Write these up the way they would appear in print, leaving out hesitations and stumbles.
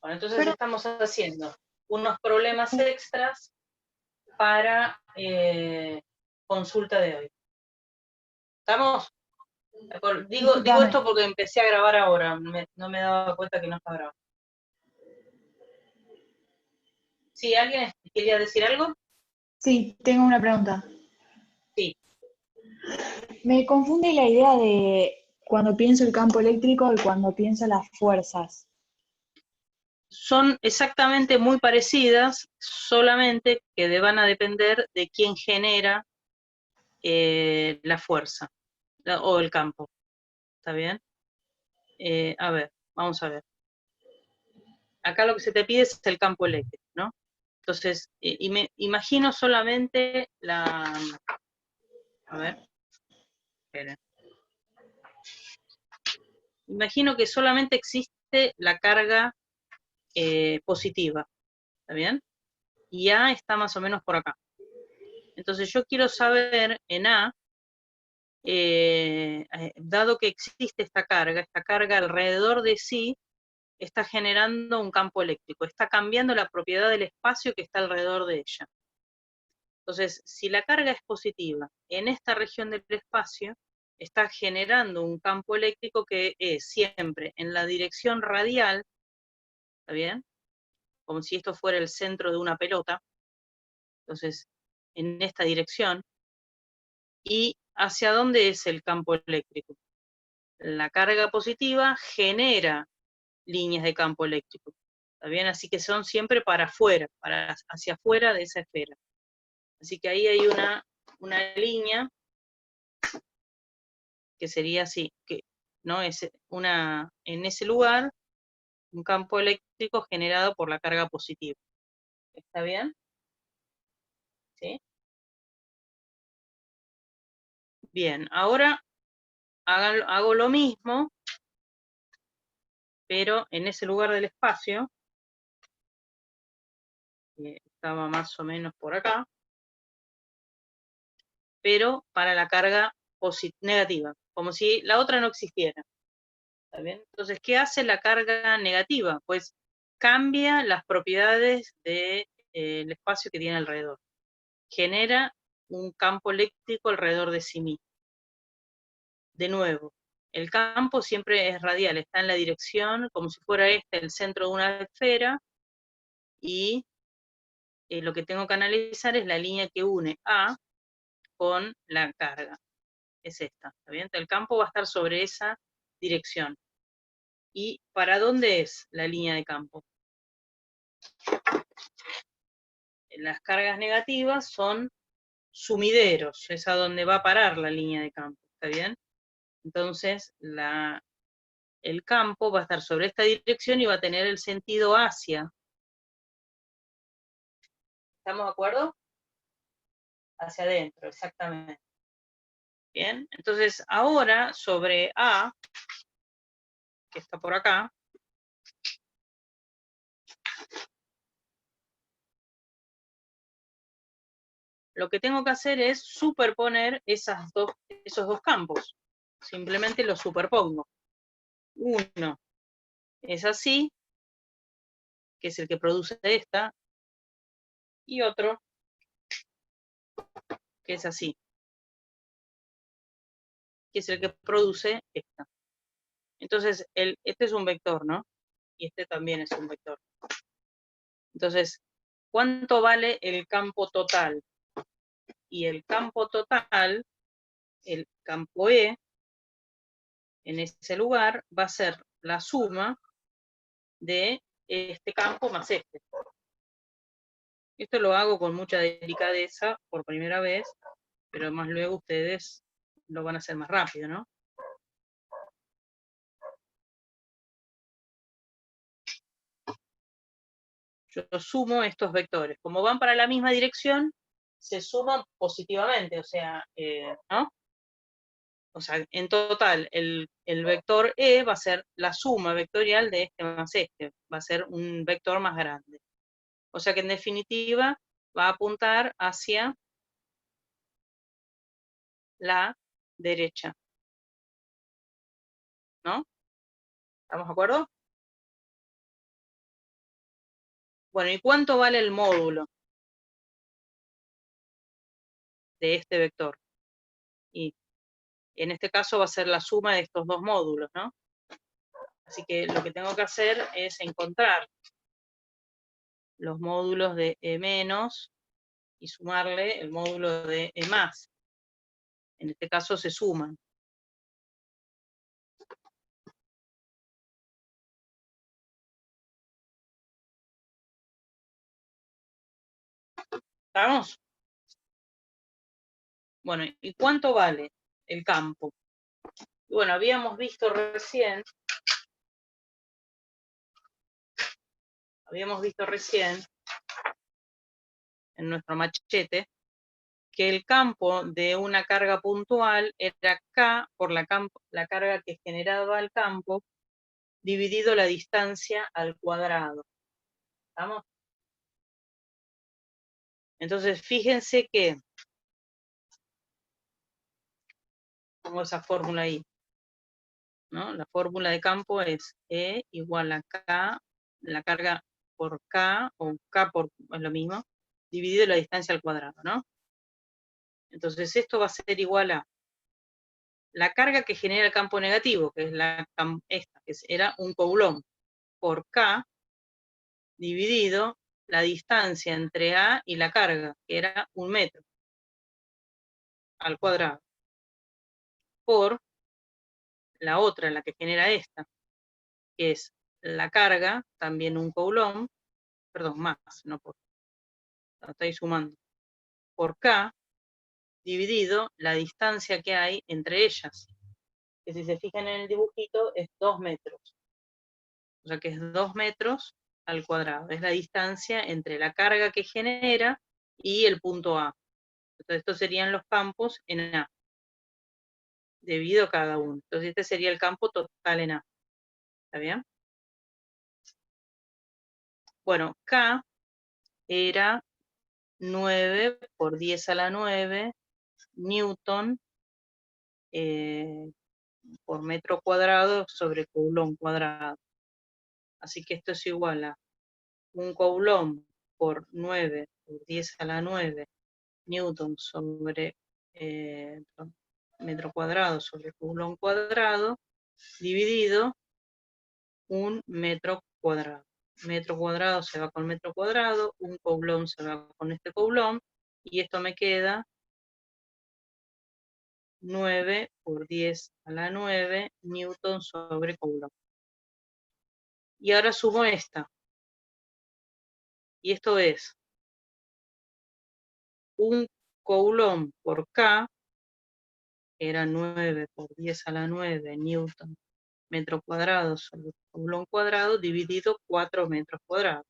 Bueno, entonces Pero, estamos haciendo unos problemas extras para consulta de hoy. ¿Estamos? Digo discúlpame. esto porque empecé a grabar ahora, no me daba cuenta que no estaba grabando. ¿Sí? ¿Alguien quería decir algo? Sí, tengo una pregunta. Sí. Me confunde la idea de cuando pienso el campo eléctrico y cuando pienso las fuerzas. Son exactamente muy parecidas, solamente que van a depender de quién genera la fuerza o el campo. ¿Está bien? A ver, vamos a ver. Acá lo que se te pide es el campo eléctrico, ¿no? Entonces, y me imagino solamente la... A ver, esperen. Imagino que solamente existe la carga positiva, ¿está bien? Y A está más o menos por acá. Entonces yo quiero saber en A, dado que existe esta carga alrededor de sí está generando un campo eléctrico, está cambiando la propiedad del espacio que está alrededor de ella. Entonces, si la carga es positiva en esta región del espacio, está generando un campo eléctrico que es siempre en la dirección radial, ¿está bien? Como si esto fuera el centro de una pelota, entonces, en esta dirección. ¿Y hacia dónde es el campo eléctrico? La carga positiva genera líneas de campo eléctrico, ¿está bien? Así que son siempre para afuera, hacia afuera de esa esfera. Así que ahí hay una línea que sería así, que no es en ese lugar un campo eléctrico generado por la carga positiva. ¿Está bien? ¿Sí? Bien, ahora hago lo mismo, pero en ese lugar del espacio, que estaba más o menos por acá, pero para la carga negativa, como si la otra no existiera. ¿Está bien? Entonces, ¿qué hace la carga negativa? Pues cambia las propiedades del espacio que tiene alrededor. Genera un campo eléctrico alrededor de sí mismo. De nuevo, el campo siempre es radial, está en la dirección, como si fuera este el centro de una esfera, y lo que tengo que analizar es la línea que une A con la carga. Es esta, ¿está bien? El campo va a estar sobre esa dirección. ¿Y para dónde es la línea de campo? Las cargas negativas son sumideros, es a donde va a parar la línea de campo, ¿está bien? Entonces, el campo va a estar sobre esta dirección y va a tener el sentido hacia. ¿Estamos de acuerdo? Hacia adentro, exactamente. Bien, entonces ahora sobre A, que está por acá, lo que tengo que hacer es superponer esos dos campos. Simplemente los superpongo. Uno es así, que es el que produce esta, y otro que es así, que es el que produce esta. Entonces, este es un vector, ¿no? Y este también es un vector. Entonces, ¿cuánto vale el campo total? Y el campo total, el campo E, en ese lugar, va a ser la suma de este campo más este. Esto lo hago con mucha delicadeza por primera vez, pero más luego ustedes lo van a hacer más rápido, ¿no? Yo sumo estos vectores. Como van para la misma dirección, se suman positivamente, o sea, ¿no? O sea, en total, el vector E va a ser la suma vectorial de este más este, va a ser un vector más grande. O sea que en definitiva va a apuntar hacia la derecha, ¿no? ¿Estamos de acuerdo? Bueno, ¿y cuánto vale el módulo de este vector? Y en este caso va a ser la suma de estos dos módulos, ¿no? Así que lo que tengo que hacer es encontrar los módulos de E menos y sumarle el módulo de E más. En este caso se suman. ¿Estamos? Bueno, ¿y cuánto vale el campo? Bueno, habíamos visto recién en nuestro machete que el campo de una carga puntual era K por la carga que generaba el campo dividido la distancia al cuadrado. ¿Estamos? Entonces, fíjense que pongo esa fórmula ahí, ¿no? La fórmula de campo es E igual a K, la carga por K, o K es lo mismo, dividido la distancia al cuadrado, ¿no? Entonces, esto va a ser igual a la carga que genera el campo negativo, que es esta, que era un coulomb, por K, dividido la distancia entre A y la carga, que era 1 metro al cuadrado, por la otra, la que genera esta, que es la carga, también un coulomb, perdón, más, no por, lo estoy sumando, por K, dividido la distancia que hay entre ellas, que si se fijan en el dibujito es 2 metros, o sea que es 2 metros al cuadrado, es la distancia entre la carga que genera y el punto A. Entonces estos serían los campos en A, debido a cada uno. Entonces este sería el campo total en A. ¿Está bien? Bueno, K era 9 por 10 a la 9 newton por metro cuadrado sobre coulomb cuadrado. Así que esto es igual a un coulomb por 9 por 10 a la 9 newton sobre metro cuadrado sobre coulomb cuadrado, dividido un metro cuadrado. Metro cuadrado se va con metro cuadrado, un coulomb se va con este coulomb, y esto me queda 9 por 10 a la 9 newton sobre coulomb. Y ahora sumo esta. Y esto es un coulomb por K, que era 9 por 10 a la 9 newton metro cuadrado sobre coulomb cuadrado, dividido 4 metros cuadrados.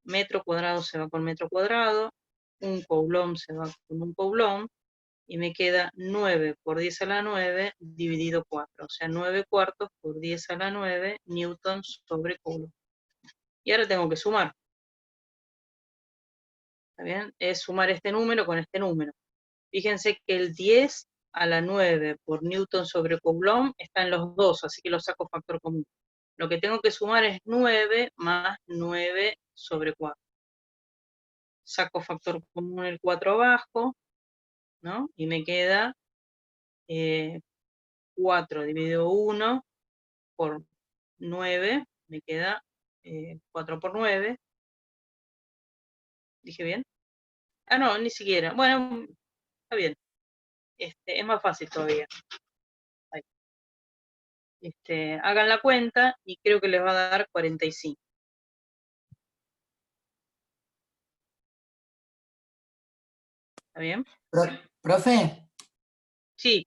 Metro cuadrado se va con metro cuadrado, un coulomb se va con un coulomb, y me queda 9 por 10 a la 9 dividido 4, o sea, 9 cuartos por 10 a la 9 newtons sobre coulomb. Y ahora tengo que sumar. ¿Está bien? Es sumar este número con este número. Fíjense que el 10 a la 9 por newton sobre coulomb está en los dos, así que lo saco factor común. Lo que tengo que sumar es 9 más 9 sobre 4. Saco factor común el 4 abajo, ¿no? Y me queda 4 dividido 1 por 9, me queda 4 por 9. ¿Dije bien? Ah, no, ni siquiera. Bueno, está bien. Es más fácil todavía. Ahí. Hagan la cuenta y creo que les va a dar 45. ¿Está bien? Profe, Sí.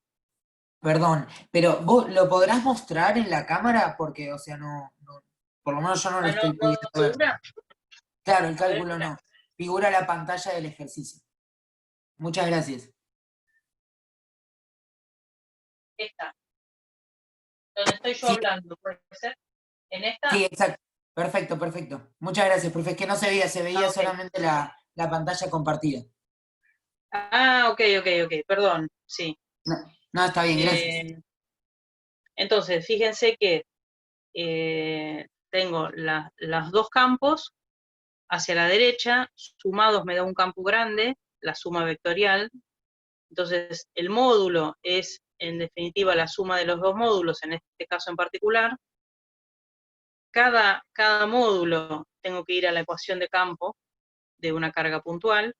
perdón, pero ¿vos lo podrás mostrar en la cámara? Porque, o sea, por lo menos yo no lo Ah, estoy no, pudiendo ver. ¿segura? Claro, el A ver, cálculo espera. no. Figura la pantalla del ejercicio. Muchas gracias. Esta. Donde estoy yo Sí, hablando, ¿puede ser? ¿En esta? sí, exacto. Perfecto, perfecto. Muchas gracias, profe. Es que no se Ah, veía ok. solamente la pantalla compartida. Ah, ok, perdón. Sí. No, no, está bien, gracias. Entonces, fíjense que tengo los dos campos hacia la derecha, sumados me da un campo grande, la suma vectorial. Entonces, el módulo es, en definitiva, la suma de los dos módulos, en este caso en particular. Cada módulo tengo que ir a la ecuación de campo de una carga puntual,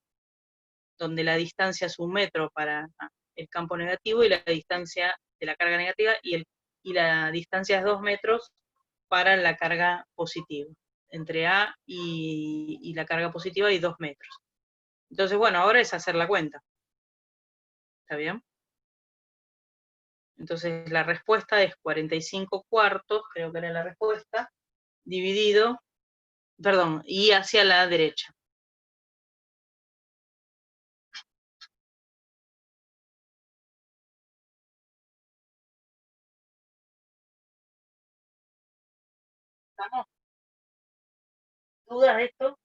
donde la distancia es 1 metro para el campo negativo y la distancia de la carga negativa, y la distancia es 2 metros para la carga positiva. Entre A y la carga positiva hay 2 metros. Entonces, bueno, ahora es hacer la cuenta. ¿Está bien? Entonces, la respuesta es 45 cuartos, creo que era la respuesta, dividido, perdón, y hacia la derecha. ¿Estamos? ¿Dudas de esto?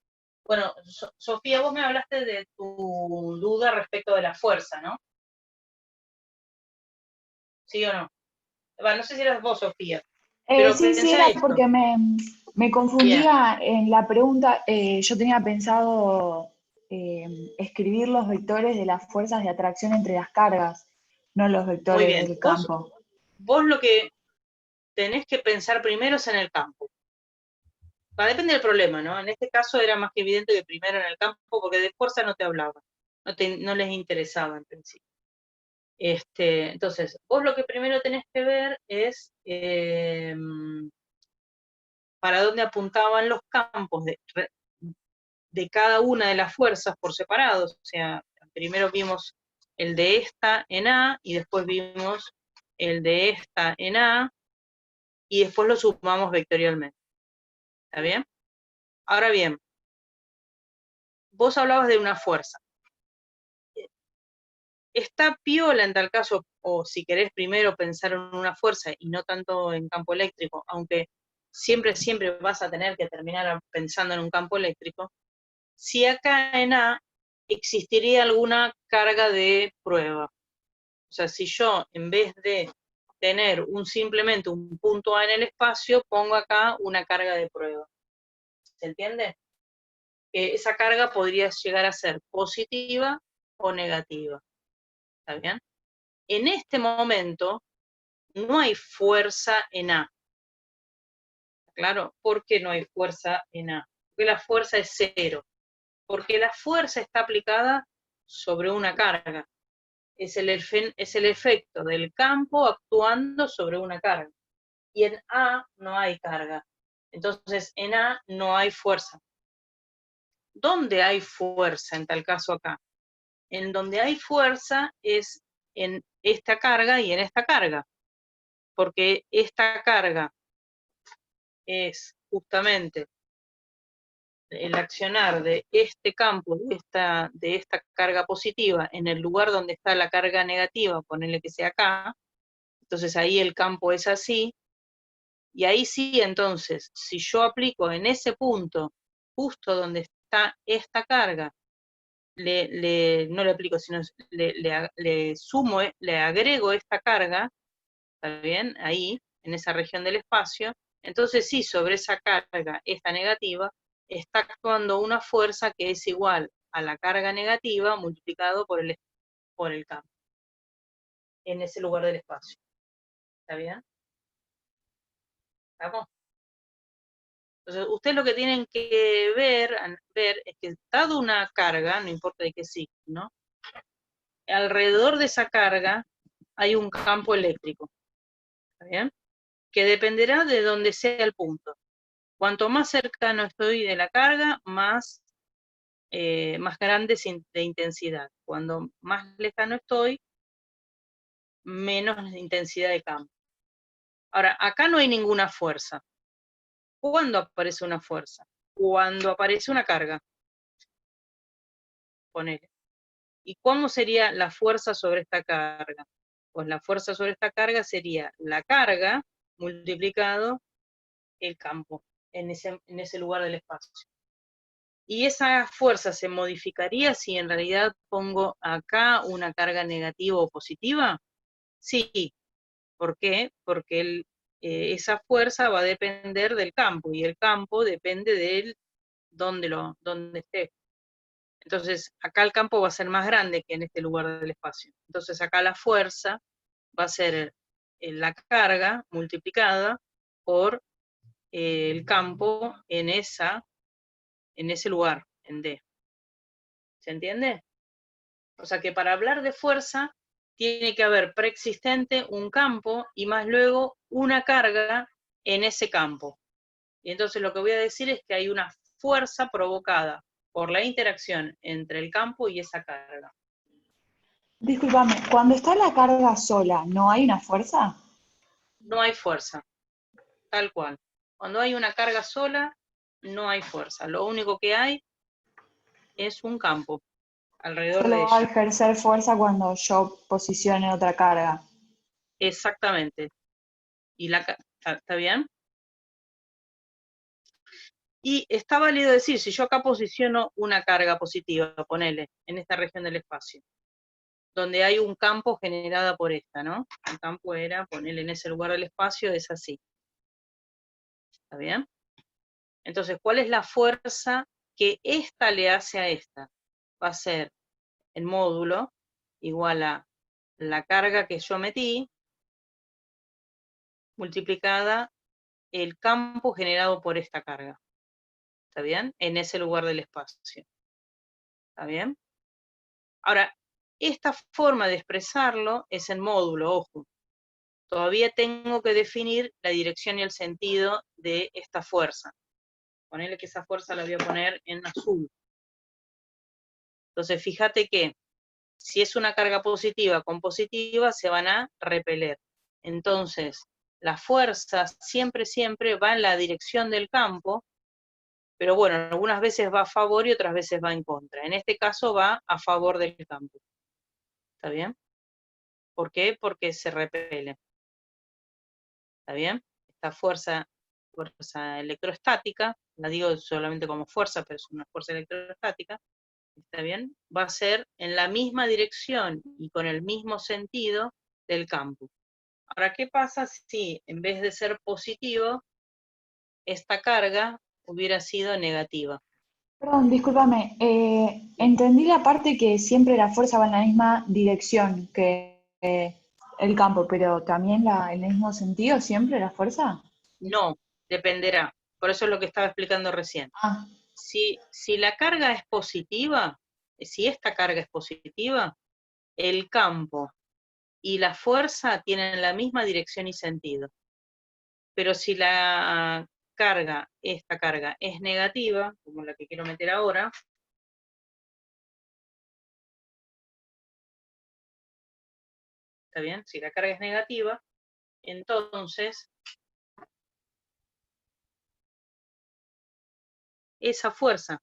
Bueno, Sofía, vos me hablaste de tu duda respecto de la fuerza, ¿no? ¿Sí o no? Bueno, no sé si eras vos, Sofía, pero Sí, pensá era esto. porque me Bien, confundía en la pregunta. Yo tenía pensado escribir los vectores de las fuerzas de atracción entre las cargas, no los muy vectores bien. del campo. Vos lo que tenés que pensar primero es en el campo. Depende del problema, ¿no? En este caso era más que evidente que primero en el campo, porque de fuerza no te hablaba, no les interesaba en principio. Entonces, vos lo que primero tenés que ver es para dónde apuntaban los campos de cada una de las fuerzas por separado. O sea, primero vimos el de esta en A, y después vimos el de esta en A, y después lo sumamos vectorialmente. ¿Está bien? Ahora bien, vos hablabas de una fuerza. Está piola en tal caso, o si querés primero pensar en una fuerza y no tanto en campo eléctrico, aunque siempre vas a tener que terminar pensando en un campo eléctrico, si acá en A existiría alguna carga de prueba. O sea, si yo en vez de tener simplemente un punto A en el espacio, pongo acá una carga de prueba. ¿Se entiende? Esa carga podría llegar a ser positiva o negativa. ¿Está bien? En este momento no hay fuerza en A. ¿Claro? ¿Por qué no hay fuerza en A? Porque la fuerza es 0. Porque la fuerza está aplicada sobre una carga. Es el efecto del campo actuando sobre una carga. Y en A no hay carga. Entonces, en A no hay fuerza. ¿Dónde hay fuerza en tal caso acá? En donde hay fuerza es en esta carga y en esta carga. Porque esta carga es justamente el accionar de este campo, de esta carga positiva, en el lugar donde está la carga negativa, ponerle que sea acá. Entonces ahí el campo es así, y ahí sí, entonces, si yo aplico en ese punto, justo donde está esta carga, no le aplico, sino le sumo, le agrego esta carga, ¿está bien? Ahí, en esa región del espacio, entonces sí, sobre esa carga, esta negativa, está actuando una fuerza que es igual a la carga negativa multiplicado por el campo, en ese lugar del espacio. ¿Está bien? ¿Estamos? Entonces, ustedes lo que tienen que ver es que dado una carga, no importa de qué signo, alrededor de esa carga hay un campo eléctrico, ¿está bien? Que dependerá de donde sea el punto. Cuanto más cercano estoy de la carga, más grande de intensidad. Cuando más lejano estoy, menos intensidad de campo. Ahora, acá no hay ninguna fuerza. ¿Cuándo aparece una fuerza? Cuando aparece una carga. Ponele. ¿Y cómo sería la fuerza sobre esta carga? Pues la fuerza sobre esta carga sería la carga multiplicado el campo en ese lugar del espacio. Y esa fuerza se modificaría si en realidad pongo acá una carga negativa o positiva. Sí. ¿Por qué? Porque esa fuerza va a depender del campo, y el campo depende donde esté. Entonces, acá el campo va a ser más grande que en este lugar del espacio. Entonces, acá la fuerza va a ser la carga multiplicada por el campo en ese lugar, en D. ¿Se entiende? O sea que para hablar de fuerza, tiene que haber preexistente un campo y más luego una carga en ese campo. Y entonces lo que voy a decir es que hay una fuerza provocada por la interacción entre el campo y esa carga. Discúlpame, cuando está la carga sola, ¿no hay una fuerza? No hay fuerza, tal cual. Cuando hay una carga sola, no hay fuerza. Lo único que hay es un campo alrededor Solo de va a ella. ejercer fuerza cuando yo posicione otra carga. Exactamente. Y ¿está bien? Y está válido decir, si yo acá posiciono una carga positiva, ponele, en esta región del espacio, donde hay un campo generada por esta, ¿no? El campo era, ponele en ese lugar del espacio, es así. ¿Está bien? Entonces, ¿cuál es la fuerza que esta le hace a esta? Va a ser el módulo igual a la carga que yo metí, multiplicada el campo generado por esta carga. ¿Está bien? En ese lugar del espacio. ¿Está bien? Ahora, esta forma de expresarlo es en módulo, ojo. Todavía tengo que definir la dirección y el sentido de esta fuerza. Ponele que esa fuerza la voy a poner en azul. Entonces, fíjate que si es una carga positiva con positiva, se van a repeler. Entonces, la fuerza siempre, siempre va en la dirección del campo, pero bueno, algunas veces va a favor y otras veces va en contra. En este caso va a favor del campo. ¿Está bien? ¿Por qué? Porque se repele. ¿Está bien? Esta fuerza electrostática, la digo solamente como fuerza, pero es una fuerza electrostática, ¿está bien? Va a ser en la misma dirección y con el mismo sentido del campo. Ahora, ¿qué pasa si en vez de ser positivo, esta carga hubiera sido negativa? Perdón, discúlpame, entendí la parte que siempre la fuerza va en la misma dirección que el campo, pero también en el mismo sentido siempre la fuerza. No, dependerá. Por eso es lo que estaba explicando recién. Ah, Si la carga es positiva, si esta carga es positiva, el campo y la fuerza tienen la misma dirección y sentido. Pero si la carga, esta carga, es negativa, como la que quiero meter ahora, ¿está bien? Si la carga es negativa, entonces esa fuerza,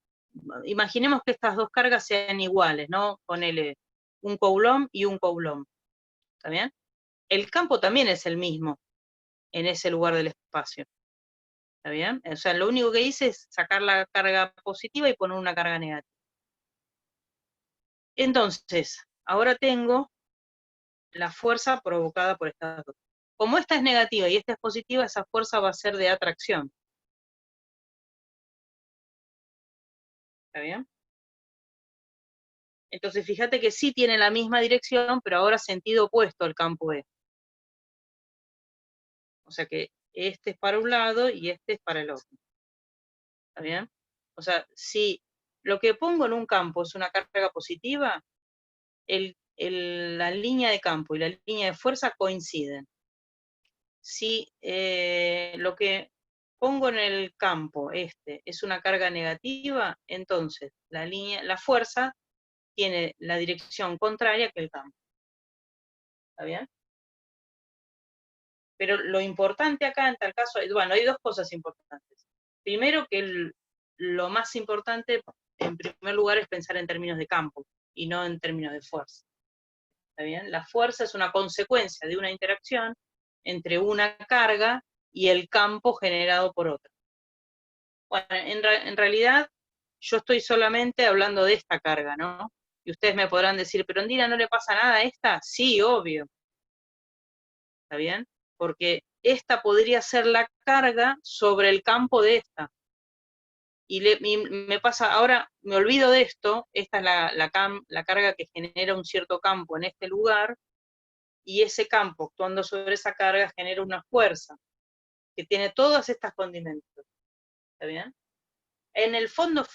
imaginemos que estas dos cargas sean iguales, ¿no? Ponele un coulomb y un coulomb, ¿está bien? El campo también es el mismo en ese lugar del espacio, ¿está bien? O sea, lo único que hice es sacar la carga positiva y poner una carga negativa. Entonces, ahora tengo la fuerza provocada por estas dos. Como esta es negativa y esta es positiva, esa fuerza va a ser de atracción. ¿Está bien? Entonces, fíjate que sí tiene la misma dirección, pero ahora sentido opuesto al campo E. O sea que este es para un lado y este es para el otro. ¿Está bien? O sea, si lo que pongo en un campo es una carga positiva, la línea de campo y la línea de fuerza coinciden. Si lo que pongo en el campo es una carga negativa, entonces la fuerza tiene la dirección contraria que el campo. ¿Está bien? Pero lo importante acá en tal caso, bueno, hay dos cosas importantes. Primero que lo más importante, en primer lugar, es pensar en términos de campo y no en términos de fuerza. ¿Está bien? La fuerza es una consecuencia de una interacción entre una carga y el campo generado por otra. Bueno, en realidad yo estoy solamente hablando de esta carga, ¿no? Y ustedes me podrán decir, pero Andina, ¿no le pasa nada a esta? Sí, obvio. ¿Está bien? Porque esta podría ser la carga sobre el campo de esta. y me pasa, ahora me olvido de esto, esta es la carga que genera un cierto campo en este lugar, y ese campo actuando sobre esa carga genera una fuerza, que tiene todas estas condimentos. ¿Está bien? En el fondo,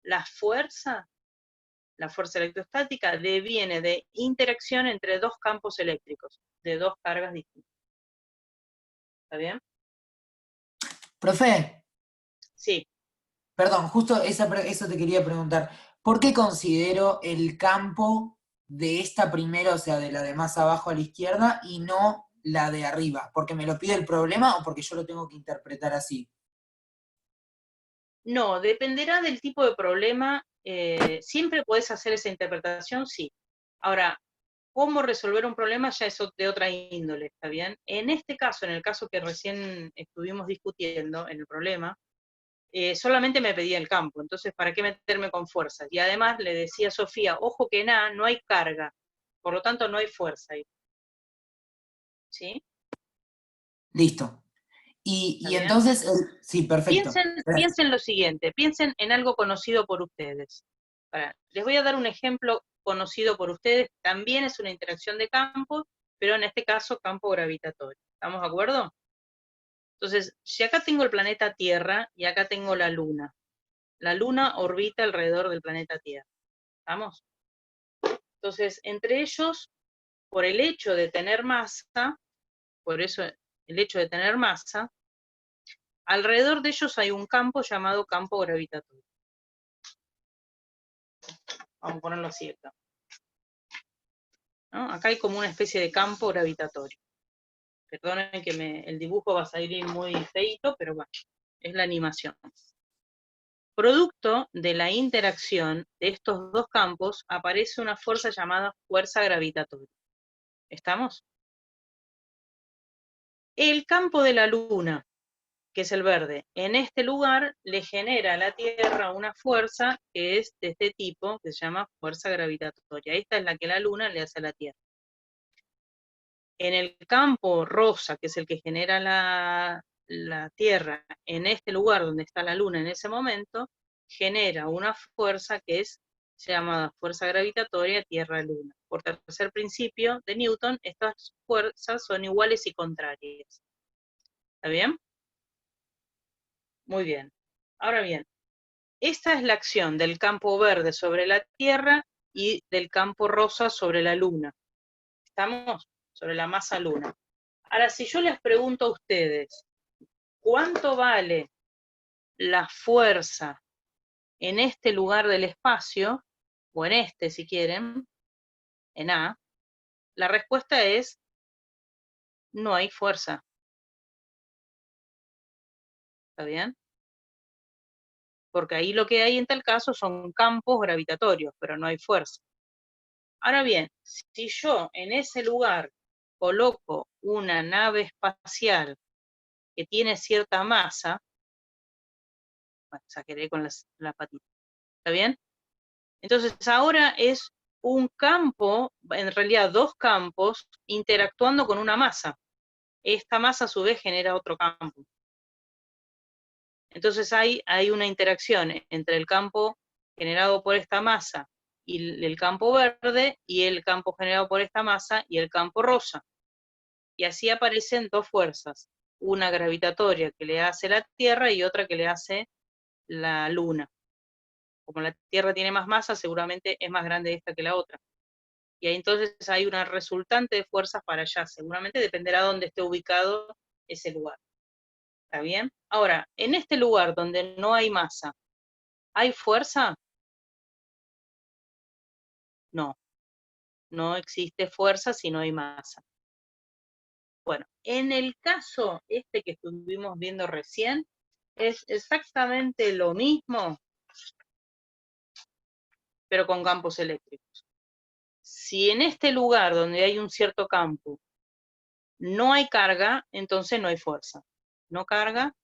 la fuerza electrostática deviene de interacción entre dos campos eléctricos, de dos cargas distintas. ¿Está bien? Profe, Sí. perdón, justo eso te quería preguntar. ¿Por qué considero el campo de esta primera, o sea, de la de más abajo a la izquierda, y no la de arriba? ¿Porque me lo pide el problema o porque yo lo tengo que interpretar así? No, dependerá del tipo de problema. Siempre podés hacer esa interpretación, sí. Ahora, cómo resolver un problema ya es de otra índole, ¿está bien? En este caso, en el caso que recién estuvimos discutiendo, en el problema, solamente me pedía el campo, entonces, ¿para qué meterme con fuerzas? Y además le decía a Sofía, ojo que en A no hay carga, por lo tanto no hay fuerza ahí. ¿Sí? Listo. ¿Está Y bien? entonces, sí, perfecto. Piensen lo siguiente, piensen en algo conocido por ustedes. Les voy a dar un ejemplo conocido por ustedes, también es una interacción de campos, pero en este caso campo gravitatorio. ¿Estamos de acuerdo? Entonces, si acá tengo el planeta Tierra y acá tengo la Luna orbita alrededor del planeta Tierra. ¿Estamos? Entonces, entre ellos, por el hecho de tener masa, por eso el hecho de tener masa, alrededor de ellos hay un campo llamado campo gravitatorio. Vamos a ponerlo así acá. ¿No? Acá hay como una especie de campo gravitatorio. Perdonen que el dibujo va a salir muy feito, pero bueno, es la animación. Producto de la interacción de estos dos campos aparece una fuerza llamada fuerza gravitatoria. ¿Estamos? El campo de la Luna, que es el verde, en este lugar le genera a la Tierra una fuerza que es de este tipo, que se llama fuerza gravitatoria. Esta es la que la Luna le hace a la Tierra. En el campo rosa, que es el que genera la Tierra, en este lugar donde está la Luna en ese momento, genera una fuerza que es llamada fuerza gravitatoria Tierra-Luna. Por tercer principio de Newton, estas fuerzas son iguales y contrarias. ¿Está bien? Muy bien. Ahora bien, esta es la acción del campo verde sobre la Tierra y del campo rosa sobre la Luna. ¿Estamos? Sobre la masa Luna. Ahora, si yo les pregunto a ustedes, ¿cuánto vale la fuerza en este lugar del espacio, o en este si quieren, en A? La respuesta es, no hay fuerza. ¿Está bien? Porque ahí lo que hay en tal caso son campos gravitatorios, pero no hay fuerza. Ahora bien, si yo en ese lugar coloco una nave espacial que tiene cierta masa, bueno, sacaré con las patitas, ¿está bien? Entonces ahora es un campo, en realidad dos campos, interactuando con una masa. Esta masa a su vez genera otro campo. Entonces hay una interacción entre el campo generado por esta masa y el campo verde, y el campo generado por esta masa y el campo rosa. Y así aparecen dos fuerzas, una gravitatoria que le hace la Tierra y otra que le hace la Luna. Como la Tierra tiene más masa, seguramente es más grande esta que la otra. Y ahí entonces hay una resultante de fuerzas para allá. Seguramente dependerá de dónde esté ubicado ese lugar. ¿Está bien? Ahora, en este lugar donde no hay masa, ¿hay fuerza? No, no existe fuerza si no hay masa. Bueno, en el caso este que estuvimos viendo recién, es exactamente lo mismo, pero con campos eléctricos. Si en este lugar donde hay un cierto campo no hay carga, entonces no hay fuerza. No carga,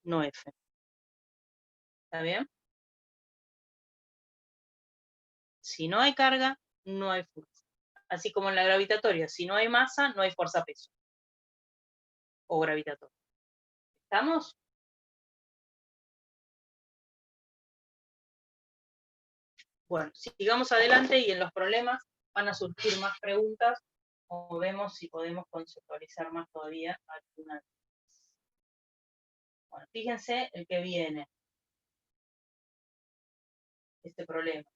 no F. ¿Está bien? Si no hay carga, no hay fuerza. Así como en la gravitatoria, si no hay masa, no hay fuerza-peso. O gravitatoria. ¿Estamos? Bueno, sigamos adelante y en los problemas van a surgir más preguntas, o vemos si podemos conceptualizar más todavía alguna. Bueno, fíjense el que viene, este problema.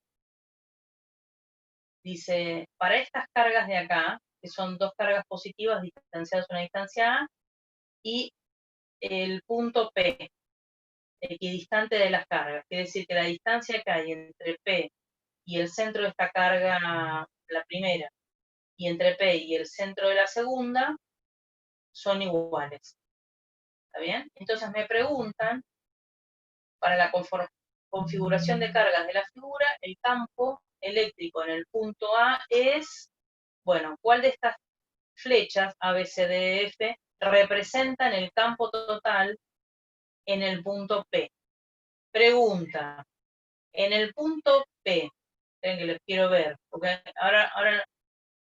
Dice, para estas cargas de acá, que son dos cargas positivas distanciadas una distancia A, y el punto P, equidistante de las cargas. Quiere decir que la distancia que hay entre P y el centro de esta carga, la primera, y entre P y el centro de la segunda, son iguales. ¿Está bien? Entonces me preguntan, para la configuración de cargas de la figura, el campo eléctrico en el punto A es, bueno, ¿cuál de estas flechas, A, B, C, D, F, representan el campo total en el punto P? Pregunta, en el punto P, que les quiero ver, porque ahora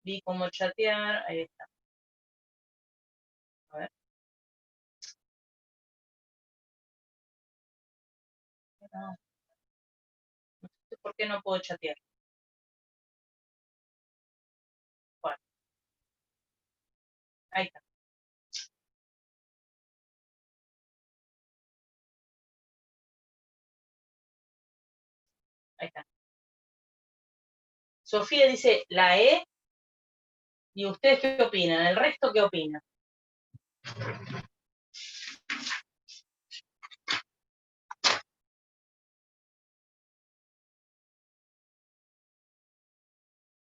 vi cómo chatear, ahí está. A ver. No sé por qué no puedo chatear. Bueno, ahí está. Ahí está. Sofía dice la E, y ustedes qué opinan, el resto qué opinan.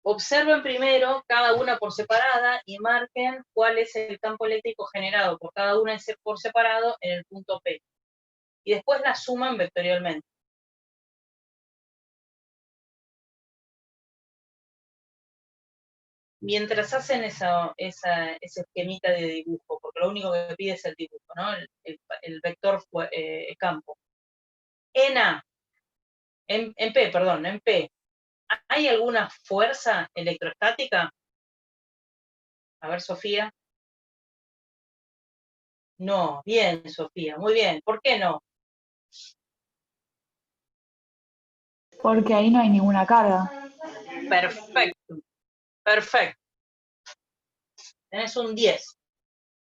Observen primero cada una por separada y marquen cuál es el campo eléctrico generado por cada una por separado en el punto P. Y después las suman vectorialmente. Mientras hacen ese esquemita de dibujo, porque lo único que pide es el dibujo, ¿no? El vector campo. En A, en P, perdón, en P, ¿hay alguna fuerza electrostática? A ver, Sofía. No, bien, Sofía, muy bien. ¿Por qué no? Porque ahí no hay ninguna carga. Perfecto, perfecto. Tenés un 10.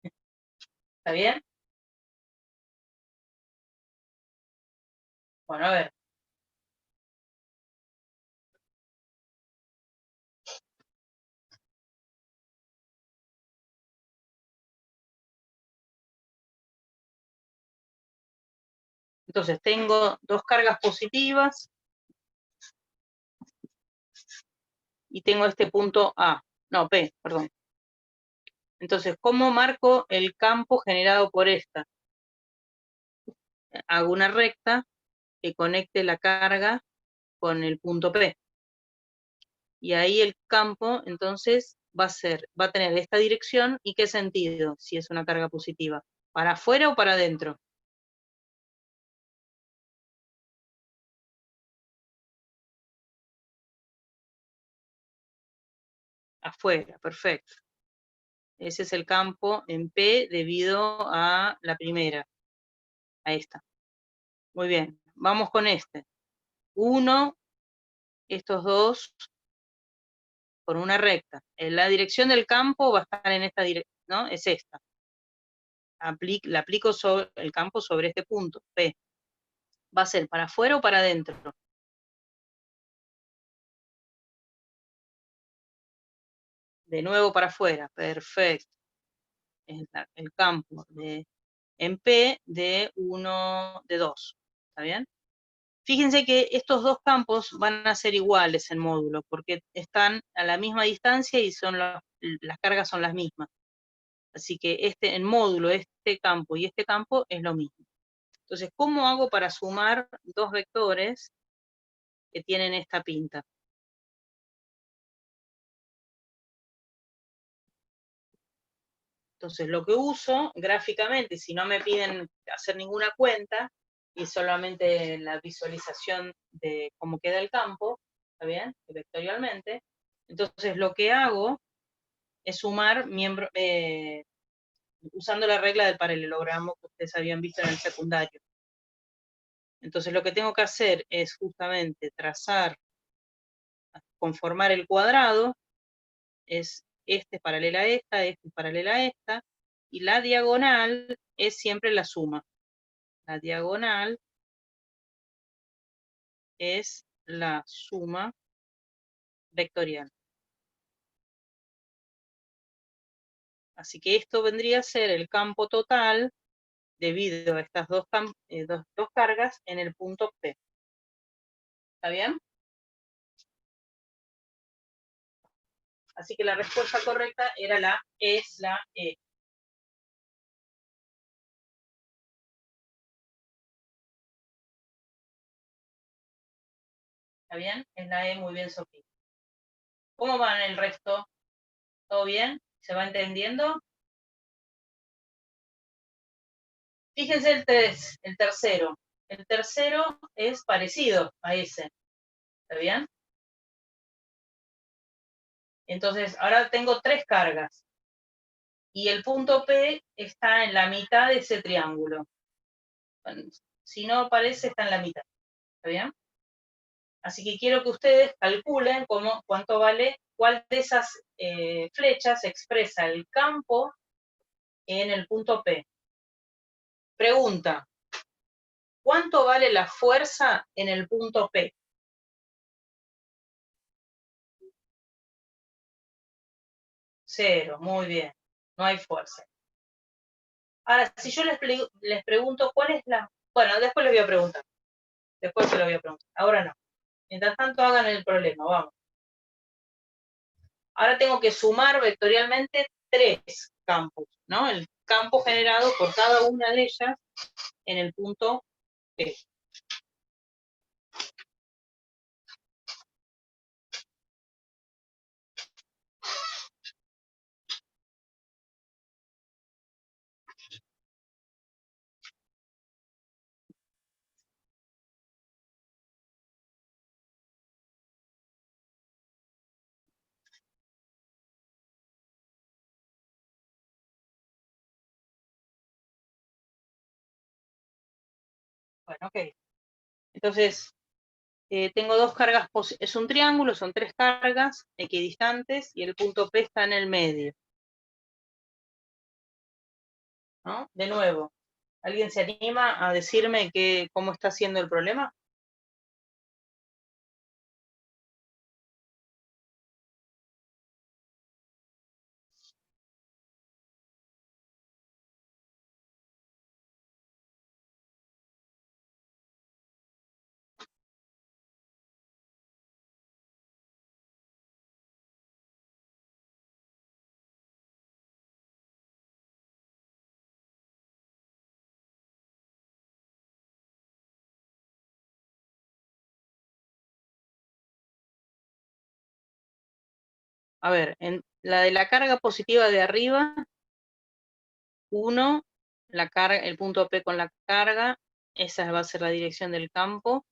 ¿Está bien? Bueno, a ver. Entonces, tengo dos cargas positivas y tengo este punto A. No, P, perdón. Entonces, ¿cómo marco el campo generado por esta? Hago una recta que conecte la carga con el punto P. Y ahí el campo, entonces, va a tener esta dirección y qué sentido, si es una carga positiva. ¿Para afuera o para adentro? Afuera, perfecto. Ese es el campo en P debido a la primera. A esta. Muy bien, vamos con este. 1, estos dos, por una recta. La dirección del campo va a estar en esta dirección, ¿no? Es esta. La aplico sobre el campo sobre este punto, P. ¿Va a ser para afuera o para adentro? De nuevo para afuera, perfecto. El campo en P de 1, de 2. ¿Está bien? Fíjense que estos dos campos van a ser iguales en módulo, porque están a la misma distancia y las cargas son las mismas. Así que en módulo, este campo y este campo es lo mismo. Entonces, ¿cómo hago para sumar dos vectores que tienen esta pinta? Entonces, lo que uso gráficamente, si no me piden hacer ninguna cuenta, y solamente la visualización de cómo queda el campo, ¿está bien? Vectorialmente. Entonces, lo que hago es sumar miembros, usando la regla del paralelogramo que ustedes habían visto en el secundario. Entonces, lo que tengo que hacer es justamente trazar conformar el cuadrado, es este es paralela a esta, este es paralela a esta, y la diagonal es siempre la suma. La diagonal es la suma vectorial. Así que esto vendría a ser el campo total debido a estas dos cargas en el punto P. ¿Está bien? Así que la respuesta correcta era es la E. ¿Está bien? Es la E, muy bien, Sofía. ¿Cómo van el resto? ¿Todo bien? ¿Se va entendiendo? Fíjense el tercero. El tercero es parecido a ese. ¿Está bien? Entonces, ahora tengo 3 cargas. Y el punto P está en la mitad de ese triángulo. Bueno, si no aparece, está en la mitad. ¿Está bien? Así que quiero que ustedes calculen cuánto vale, cuál de esas flechas expresa el campo en el punto P. Pregunta, ¿cuánto vale la fuerza en el punto P? 0, muy bien, no hay fuerza. Ahora, si yo les pregunto cuál es la... Bueno, después les voy a preguntar. Después se lo voy a preguntar. Ahora no. Mientras tanto, hagan el problema, vamos. Ahora tengo que sumar vectorialmente 3 campos, ¿no? El campo generado por cada una de ellas en el punto P. Bueno, ok. Entonces, tengo 2 cargas, es un triángulo, son 3 cargas equidistantes y el punto P está en el medio. ¿No? De nuevo, ¿alguien se anima a decirme cómo está haciendo el problema? A ver, en la de la carga positiva de arriba, 1, el punto P con la carga, esa va a ser la dirección del campo,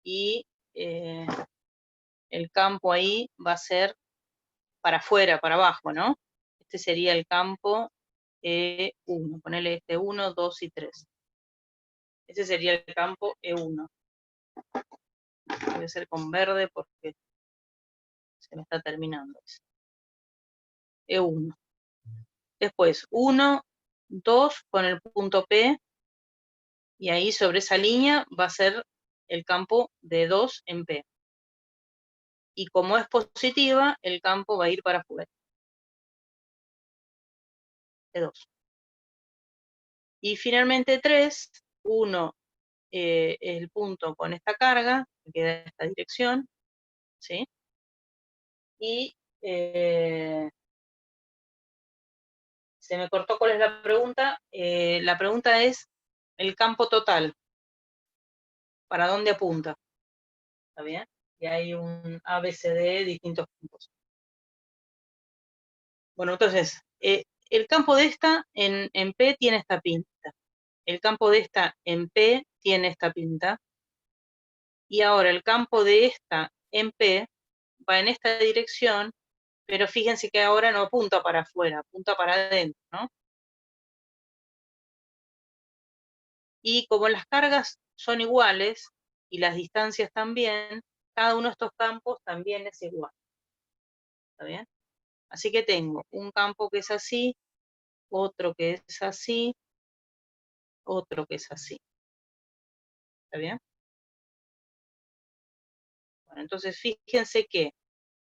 y el campo ahí va a ser para afuera, para abajo, ¿no? Este sería el campo E1, ponele este 1, 2 y 3. Ese sería el campo E1. Voy a hacer con verde porque se me está terminando. E1. Después 1, 2 con el punto P, y ahí sobre esa línea va a ser el campo de 2 en P. Y como es positiva, el campo va a ir para afuera. E2. Y finalmente 3, 1 es el punto con esta carga, que queda en esta dirección, ¿sí? Y se me cortó cuál es la pregunta. La pregunta es el campo total. ¿Para dónde apunta? ¿Está bien? Y hay un ABCD, distintos campos. Bueno, entonces, el campo de esta en P tiene esta pinta. El campo de esta en P tiene esta pinta. Y ahora el campo de esta en P va en esta dirección, pero fíjense que ahora no apunta para afuera, apunta para adentro, ¿no? Y como las cargas son iguales y las distancias también, cada uno de estos campos también es igual. ¿Está bien? Así que tengo un campo que es así, otro que es así, otro que es así. ¿Está bien? Bueno, entonces fíjense que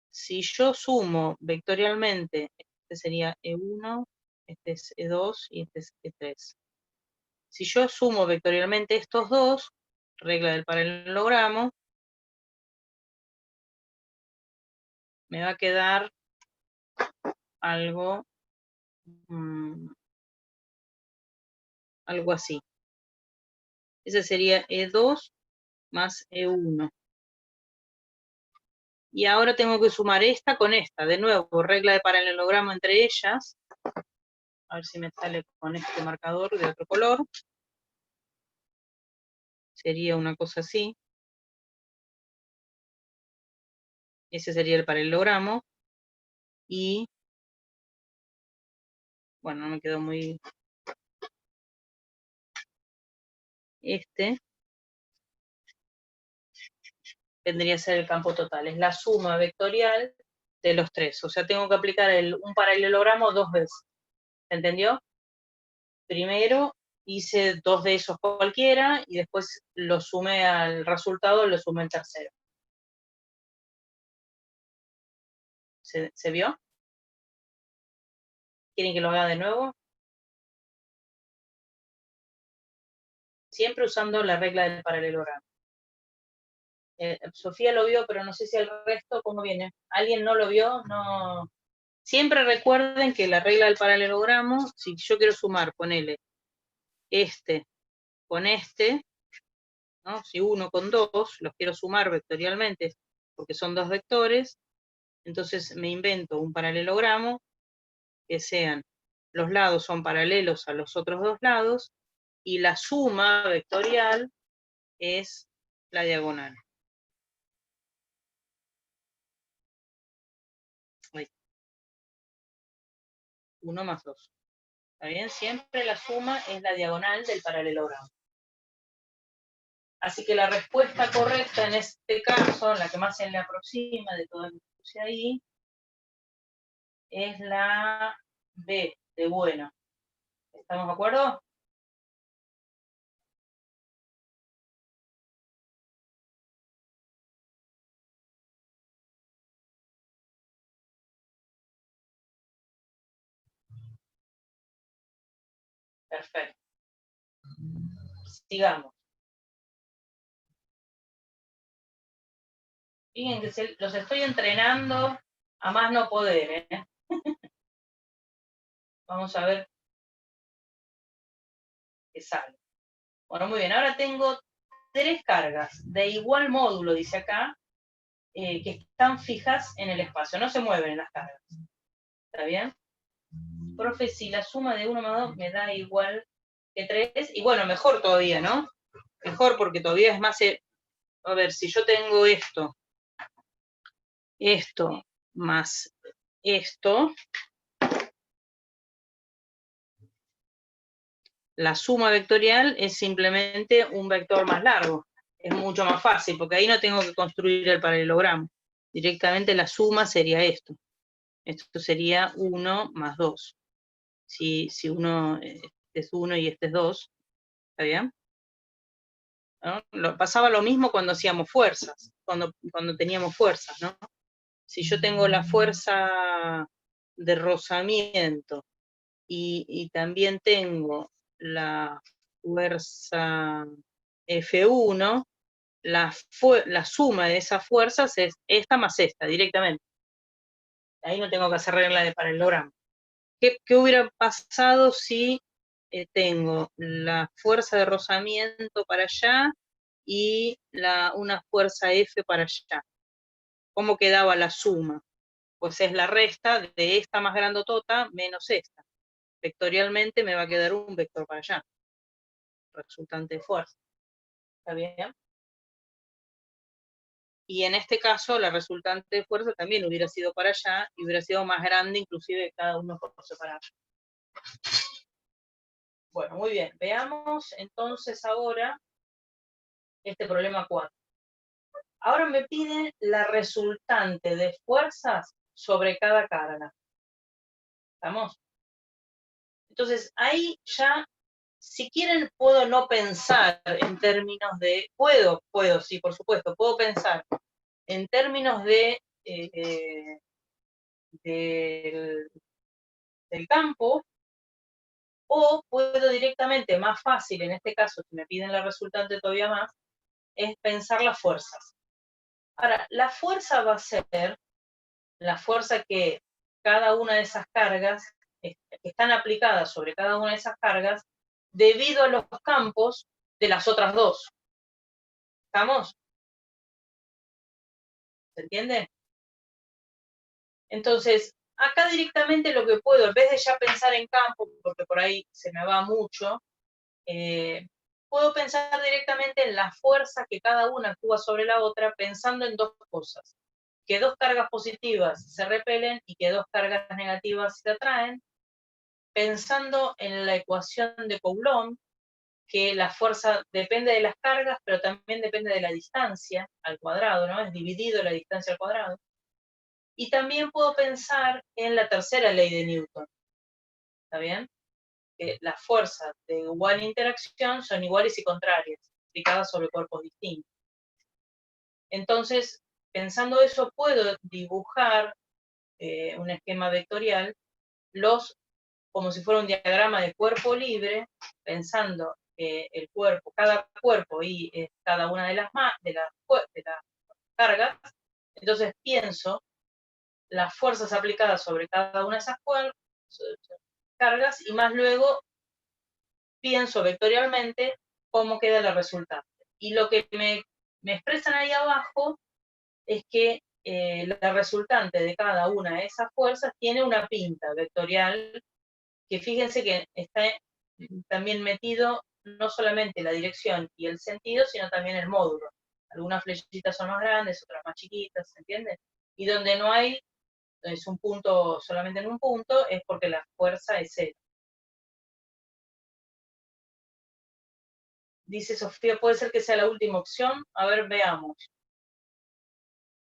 si yo sumo vectorialmente, este sería E1, este es E2 y este es E3. Si yo sumo vectorialmente estos dos, regla del paralelogramo, me va a quedar algo, algo así. Ese sería E2 más E1. Y ahora tengo que sumar esta con esta. De nuevo, regla de paralelogramo entre ellas. A ver si me sale con este marcador de otro color. Sería una cosa así. Ese sería el paralelogramo. Y, bueno, no me quedó muy... Este vendría a ser el campo total. Es la suma vectorial de los tres. O sea, tengo que aplicar un paralelogramo dos veces. ¿Se entendió? Primero hice dos de esos cualquiera y después lo sumé al resultado, lo sumé al tercero. ¿Se vio? ¿Quieren que lo haga de nuevo? Siempre usando la regla del paralelogramo. Sofía lo vio, pero no sé si el resto, ¿cómo viene? ¿Alguien no lo vio? No. Siempre recuerden que la regla del paralelogramo, si yo quiero sumar, ponele este con este, ¿no? Si 1 con 2, los quiero sumar vectorialmente, porque son dos vectores, entonces me invento un paralelogramo que sean, los lados son paralelos a los otros dos lados, y la suma vectorial es la diagonal. Ahí. 1 más 2. ¿Está bien? Siempre la suma es la diagonal del paralelogramo. Así que la respuesta correcta en este caso, la que más se le aproxima de todas las que puse ahí, es la B, de bueno. ¿Estamos de acuerdo? Perfecto. Sigamos. Fíjense, los estoy entrenando a más no poder, ¿eh? Vamos a ver qué sale. Bueno, muy bien. Ahora tengo tres cargas de igual módulo, dice acá, que están fijas en el espacio. No se mueven las cargas. ¿Está bien? Profe, si la suma de 1 más 2 me da igual que 3, y bueno, mejor todavía, ¿no? Mejor porque todavía es más... A ver, si yo tengo esto más esto, la suma vectorial es simplemente un vector más largo. Es mucho más fácil, porque ahí no tengo que construir el paralelogramo. Directamente la suma sería esto. Esto sería 1 más 2. Si uno es 1 y este es 2, ¿está bien? ¿No? Pasaba lo mismo cuando hacíamos fuerzas, cuando teníamos fuerzas, ¿no? Si yo tengo la fuerza de rozamiento y también tengo la fuerza F1, la suma de esas fuerzas es esta más esta, directamente. Ahí no tengo que hacer regla de paralelogramo. ¿Qué hubiera pasado si tengo la fuerza de rozamiento para allá y una fuerza F para allá? ¿Cómo quedaba la suma? Pues es la resta de esta más grandotota menos esta. Vectorialmente me va a quedar un vector para allá. Resultante de fuerza. ¿Está bien? Y en este caso, la resultante de fuerza también hubiera sido para allá y hubiera sido más grande, inclusive cada uno por separado. Bueno, muy bien. Veamos entonces ahora este problema 4. Ahora me piden la resultante de fuerzas sobre cada carga. ¿Estamos? Entonces, ahí ya, si quieren, puedo no pensar en términos de... Puedo, sí, por supuesto, puedo pensar en términos de del campo, o puedo directamente, más fácil, en este caso, si me piden la resultante todavía más, es pensar las fuerzas. Ahora, la fuerza va a ser la fuerza que cada una de esas cargas, que están aplicadas sobre cada una de esas cargas, debido a los campos de las otras dos. ¿Estamos? ¿Se entiende? Entonces, acá directamente lo que puedo, en vez de ya pensar en campo, porque por ahí se me va mucho, puedo pensar directamente en la fuerza que cada una actúa sobre la otra, pensando en dos cosas. Que dos cargas positivas se repelen y que dos cargas negativas se atraen, pensando en la ecuación de Coulomb, que la fuerza depende de las cargas, pero también depende de la distancia al cuadrado, ¿no? Es dividido la distancia al cuadrado. Y también puedo pensar en la tercera ley de Newton, ¿está bien? Que las fuerzas de igual interacción son iguales y contrarias, aplicadas sobre cuerpos distintos. Entonces, pensando eso, puedo dibujar un esquema vectorial, como si fuera un diagrama de cuerpo libre, pensando el cuerpo, cada cuerpo y cada una de las cargas. Entonces pienso las fuerzas aplicadas sobre cada una de esas cargas, y más luego pienso vectorialmente cómo queda la resultante. Y lo que me expresan ahí abajo es que la resultante de cada una de esas fuerzas tiene una pinta vectorial, que fíjense que está también metido no solamente la dirección y el sentido, sino también el módulo. Algunas flechitas son más grandes, otras más chiquitas, ¿se entiende? Y donde no hay, es un punto, solamente en un punto, es porque la fuerza es cero. Dice Sofía, puede ser que sea la última opción. A ver, veamos.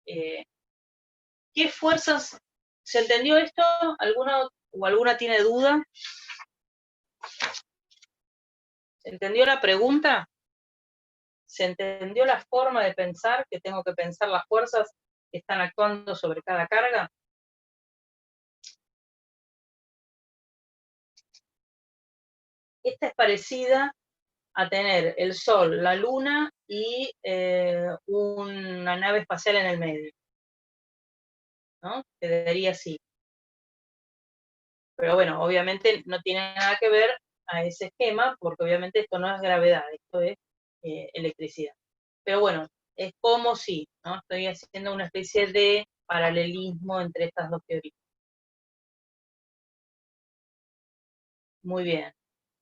¿Qué fuerzas? ¿Se entendió esto? ¿Alguna tiene duda? ¿Se entendió la pregunta? ¿Se entendió la forma de pensar, que tengo que pensar las fuerzas que están actuando sobre cada carga? Esta es parecida a tener el Sol, la Luna y una nave espacial en el medio, ¿no? Quedaría así. Pero bueno, obviamente no tiene nada que ver a ese esquema, porque obviamente esto no es gravedad, esto es electricidad. Pero bueno, es como si, ¿no? Estoy haciendo una especie de paralelismo entre estas dos teorías. Muy bien,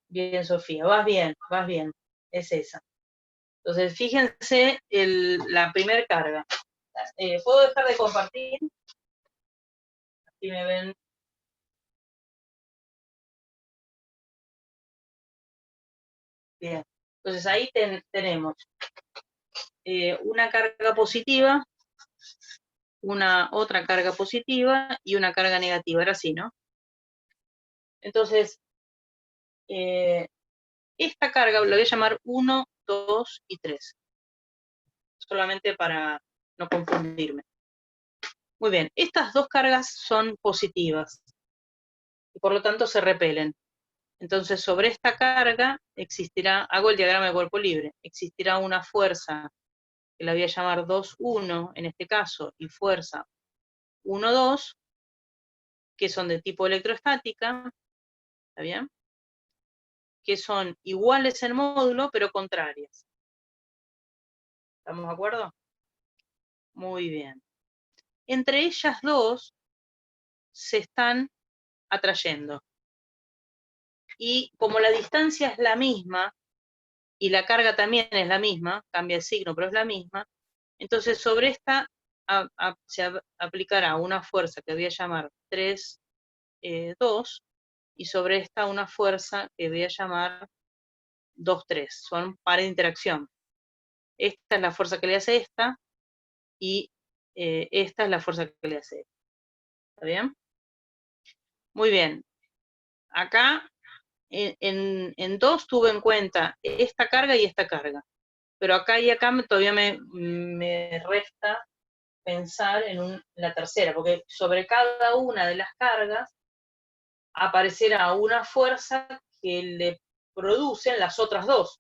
bien Sofía, vas bien, es esa. Entonces, fíjense la primera carga. ¿Puedo dejar de compartir? Así me ven. Bien. Entonces ahí tenemos una carga positiva, una otra carga positiva y una carga negativa. Era así, ¿no? Entonces, esta carga la voy a llamar 1, 2 y 3. Solamente para no confundirme. Muy bien, estas dos cargas son positivas y por lo tanto se repelen. Entonces, sobre esta carga existirá, hago el diagrama de cuerpo libre, existirá una fuerza que la voy a llamar 2, 1 en este caso, y fuerza 1, 2, que son de tipo electrostática, ¿está bien? Que son iguales en módulo, pero contrarias. ¿Estamos de acuerdo? Muy bien. Entre ellas dos se están atrayendo. Y como la distancia es la misma, y la carga también es la misma, cambia el signo, pero es la misma, entonces sobre esta se aplicará una fuerza que voy a llamar 3, 2, y sobre esta una fuerza que voy a llamar 2, 3. Son pares de interacción. Esta es la fuerza que le hace esta, y esta es la fuerza que le hace. ¿Está bien? Muy bien. Acá en 2 tuve en cuenta esta carga y esta carga. Pero acá y acá todavía me resta pensar en la tercera, porque sobre cada una de las cargas aparecerá una fuerza que le producen las otras dos.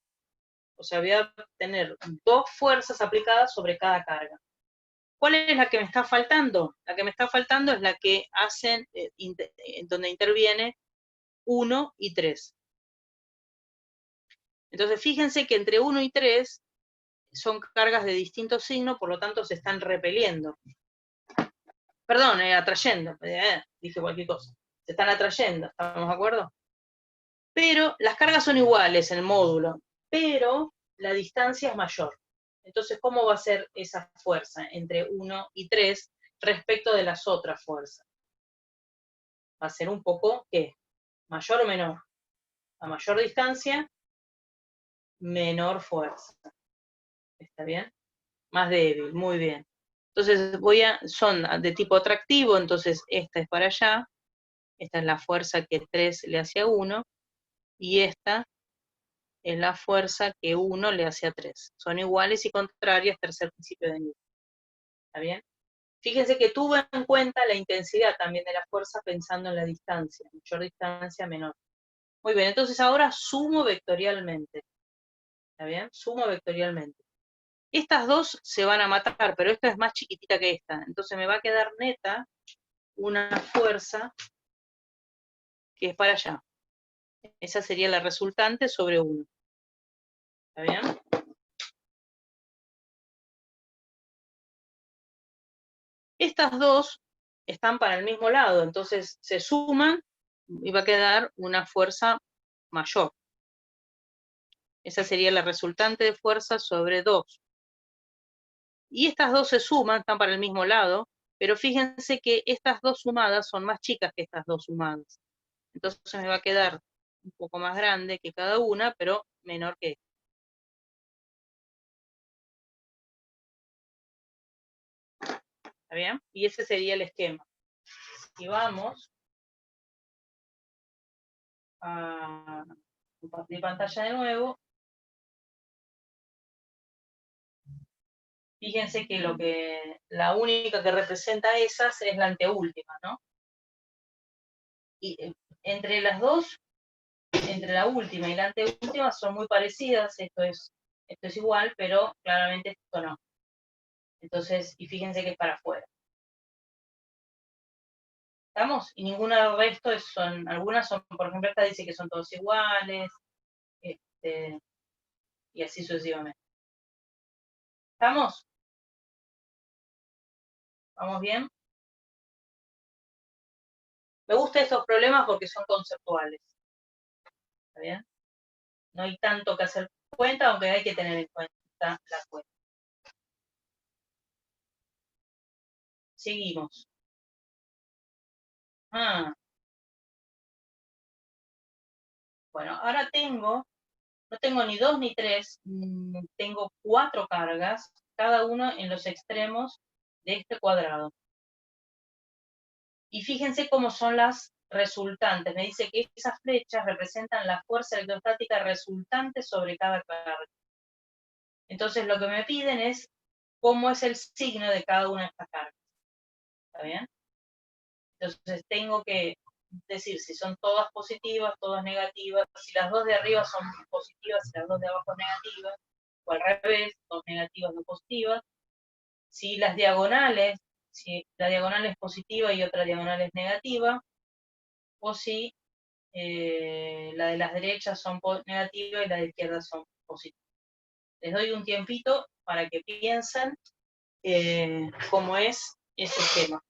O sea, voy a tener 2 fuerzas aplicadas sobre cada carga. ¿Cuál es la que me está faltando? La que me está faltando es la que hacen, donde interviene 1 y 3. Entonces, fíjense que entre 1 y 3 son cargas de distinto signo, por lo tanto se están repeliendo. Perdón, atrayendo, dije cualquier cosa. Se están atrayendo, ¿estamos de acuerdo? Pero las cargas son iguales en el módulo, pero la distancia es mayor. Entonces, ¿cómo va a ser esa fuerza entre 1 y 3 respecto de las otras fuerzas? Va a ser un poco, ¿qué? ¿Mayor o menor? A mayor distancia, menor fuerza. ¿Está bien? Más débil, muy bien. Entonces son de tipo atractivo, entonces esta es para allá, esta es la fuerza que 3 le hace a 1, y esta es la fuerza que 1 le hace a 3. Son iguales y contrarias, tercer principio de Newton. ¿Está bien? Fíjense que tuve en cuenta la intensidad también de la fuerza pensando en la distancia, mayor distancia, menor. Muy bien, entonces ahora sumo vectorialmente. ¿Está bien? Sumo vectorialmente. Estas dos se van a matar, pero esta es más chiquitita que esta. Entonces me va a quedar neta una fuerza que es para allá. Esa sería la resultante sobre 1. ¿Está bien? Estas dos están para el mismo lado, entonces se suman y va a quedar una fuerza mayor. Esa sería la resultante de fuerza sobre 2. Y estas dos se suman, están para el mismo lado, pero fíjense que estas dos sumadas son más chicas que estas dos sumadas. Entonces me va a quedar un poco más grande que cada una, pero menor que esta. ¿Está bien? Y ese sería el esquema. Si vamos a compartir pantalla de nuevo, fíjense que la única que representa esas es la anteúltima, ¿no? Y entre las dos, entre la última y la anteúltima son muy parecidas, esto es igual, pero claramente esto no. Entonces, y fíjense que es para afuera. ¿Estamos? Y ninguna del resto algunas son, por ejemplo, esta dice que son todos iguales, y así sucesivamente. ¿Estamos? ¿Vamos bien? Me gustan estos problemas porque son conceptuales. ¿Está bien? No hay tanto que hacer cuenta, aunque hay que tener en cuenta la cuenta. Seguimos. Bueno, ahora no tengo ni 2 ni 3, tengo 4 cargas, cada uno en los extremos de este cuadrado. Y fíjense cómo son las resultantes. Me dice que esas flechas representan la fuerza electrostática resultante sobre cada carga. Entonces lo que me piden es cómo es el signo de cada una de estas cargas. ¿Está bien? Entonces tengo que decir si son todas positivas, todas negativas, si las dos de arriba son positivas y las dos de abajo negativas, o al revés, dos negativas, dos positivas. Si las diagonales, si la diagonal es positiva y otra diagonal es negativa, o si la de las derechas son negativas y las de izquierda son positivas. Les doy un tiempito para que piensen cómo es ese esquema.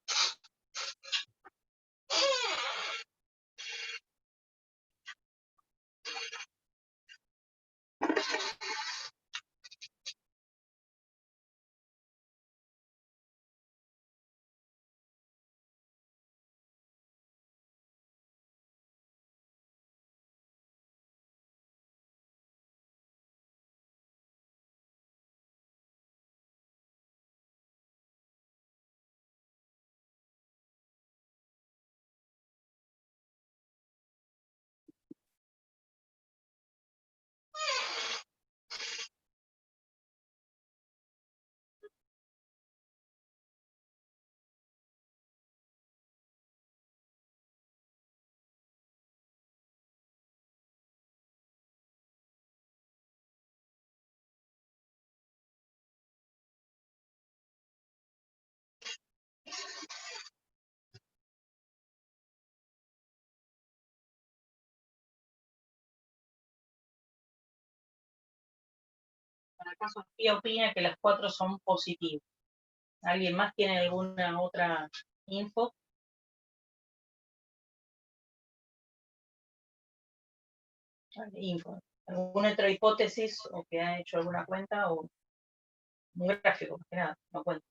Acá Sofía opina que las 4 son positivas. ¿Alguien más tiene alguna otra info? ¿Alguna otra hipótesis o que ha hecho alguna cuenta o un gráfico, más que nada, no cuenta?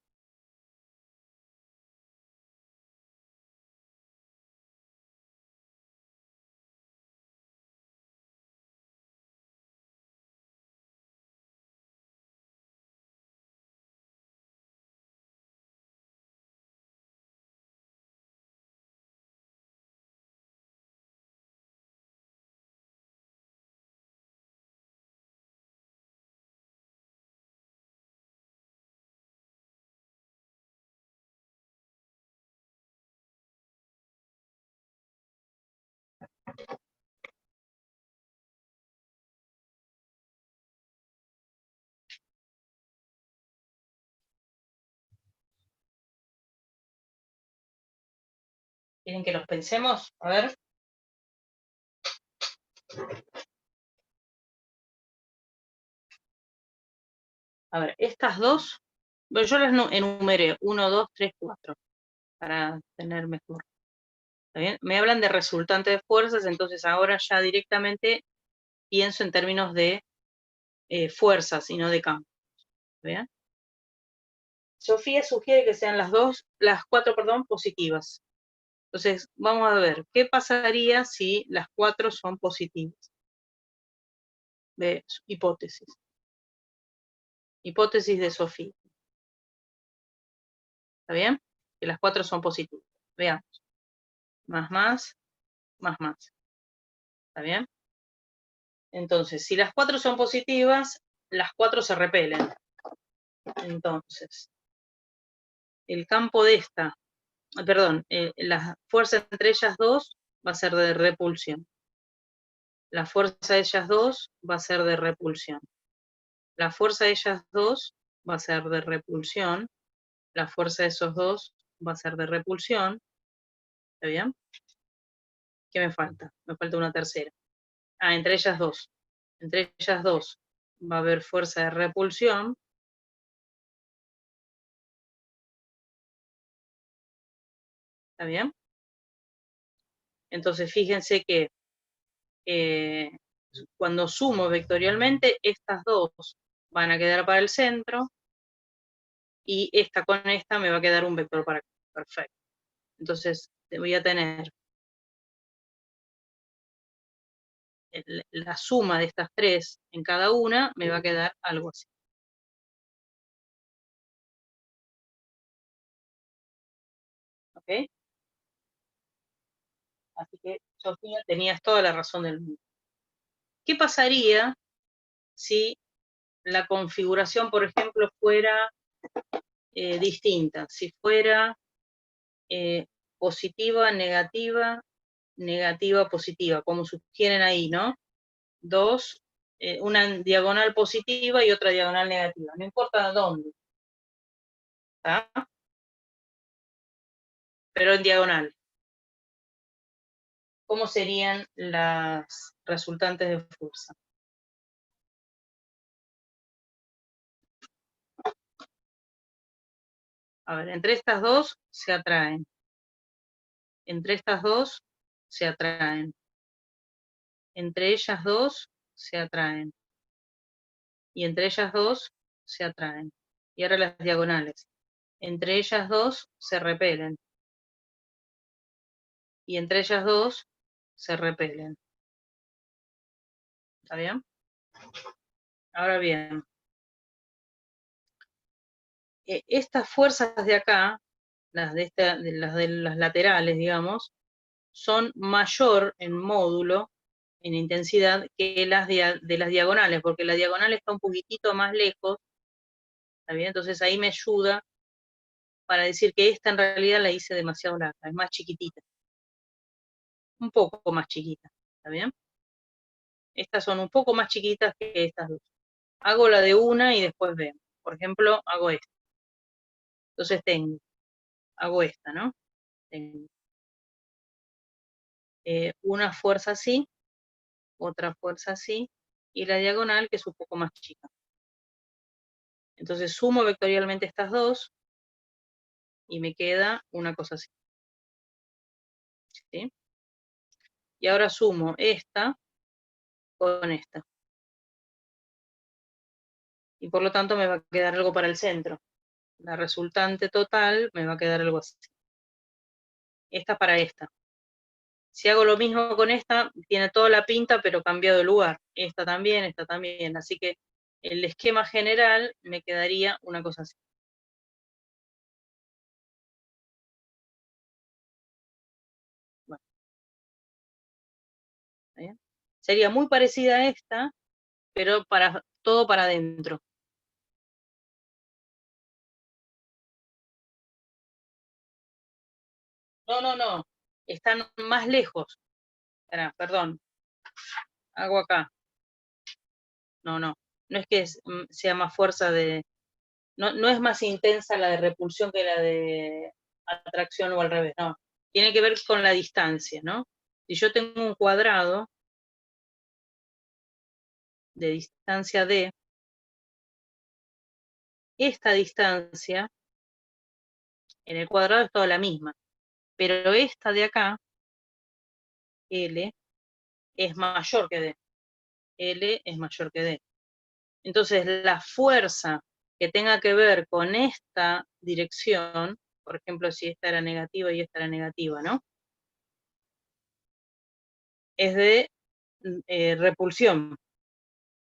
¿Quieren que los pensemos? A ver. A ver, estas dos, bueno, yo las enumeré, 1, 2, 3, 4, para tener mejor. ¿Está bien? Me hablan de resultante de fuerzas, entonces ahora ya directamente pienso en términos de fuerzas y no de campo. ¿Está bien? Sofía sugiere que sean las 4, perdón, positivas. Entonces, vamos a ver, ¿qué pasaría si las 4 son positivas? De hipótesis. Hipótesis de Sofía. ¿Está bien? Que las 4 son positivas. Veamos. Más, más, más, más. ¿Está bien? Entonces, si las 4 son positivas, las 4 se repelen. Entonces, el campo de esta, perdón, la fuerza entre ellas dos va a ser de repulsión. La fuerza de ellas dos va a ser de repulsión. La fuerza de ellas dos va a ser de repulsión. La fuerza de esos dos va a ser de repulsión. ¿Está bien? ¿Qué me falta? Me falta una tercera. Ah, entre ellas dos. Entre ellas dos va a haber fuerza de repulsión. ¿Está bien? Entonces, fíjense que cuando sumo vectorialmente, estas dos van a quedar para el centro y esta con esta me va a quedar un vector para acá. Perfecto. Entonces, voy a tener la suma de estas tres en cada una, me va a quedar algo así. ¿Ok? Así que, Sofía, tenías toda la razón del mundo. ¿Qué pasaría si la configuración, por ejemplo, fuera distinta? Si fuera positiva, negativa, negativa, positiva, como sugieren ahí, ¿no? Dos, una diagonal positiva y otra diagonal negativa, no importa dónde, ¿está? Pero en diagonal. ¿Cómo serían las resultantes de fuerza? A ver, entre estas dos se atraen. Entre estas dos se atraen. Entre ellas dos se atraen. Y entre ellas dos se atraen. Y ahora las diagonales. Entre ellas dos se repelen. Y entre ellas dos se repelen. ¿Está bien? Ahora bien, estas fuerzas de acá, las de las laterales, digamos, son mayor en módulo, en intensidad, que las de las diagonales, porque la diagonal está un poquitito más lejos, ¿está bien? Entonces ahí me ayuda para decir que esta en realidad la hice demasiado larga, es más chiquitita, un poco más chiquita, ¿está bien? Estas son un poco más chiquitas que estas dos. Hago la de una y después veo. Por ejemplo, hago esta. Entonces hago esta, ¿no? Tengo una fuerza así, otra fuerza así, y la diagonal que es un poco más chica. Entonces sumo vectorialmente estas dos y me queda una cosa así. ¿Sí? Y ahora sumo esta con esta. Y por lo tanto me va a quedar algo para el centro. La resultante total me va a quedar algo así. Esta para esta. Si hago lo mismo con esta, tiene toda la pinta, pero cambiado de lugar. Esta también, esta también. Así que el esquema general me quedaría una cosa así. Bueno, ¿está bien? Sería muy parecida a esta, pero todo para adentro. No, no, no. Están más lejos. Espera, perdón. Hago acá. No, no. No es que sea más fuerza de... No, no es más intensa la de repulsión que la de atracción o al revés, no. Tiene que ver con la distancia, ¿no? Si yo tengo un cuadrado de distancia D, esta distancia en el cuadrado es toda la misma, pero esta de acá, L, es mayor que D. L es mayor que D. Entonces, la fuerza que tenga que ver con esta dirección, por ejemplo, si esta era negativa y esta era negativa, ¿no? Es de repulsión.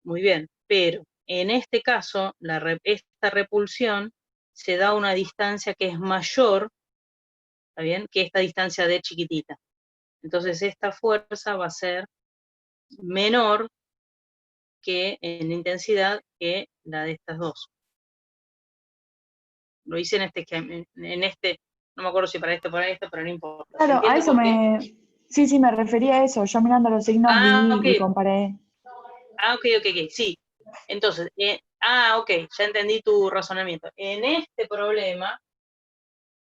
Muy bien, pero en este caso, esta repulsión se da a una distancia que es mayor, ¿está bien?, que esta distancia de chiquitita. Entonces, esta fuerza va a ser menor que en intensidad que la de estas dos. Lo hice en este, no me acuerdo si para este o para este, pero no importa. Claro, a eso sí, me refería a eso. Yo mirando los signos vi ok. y comparé. Ok, sí. Entonces, ok, ya entendí tu razonamiento. En este problema,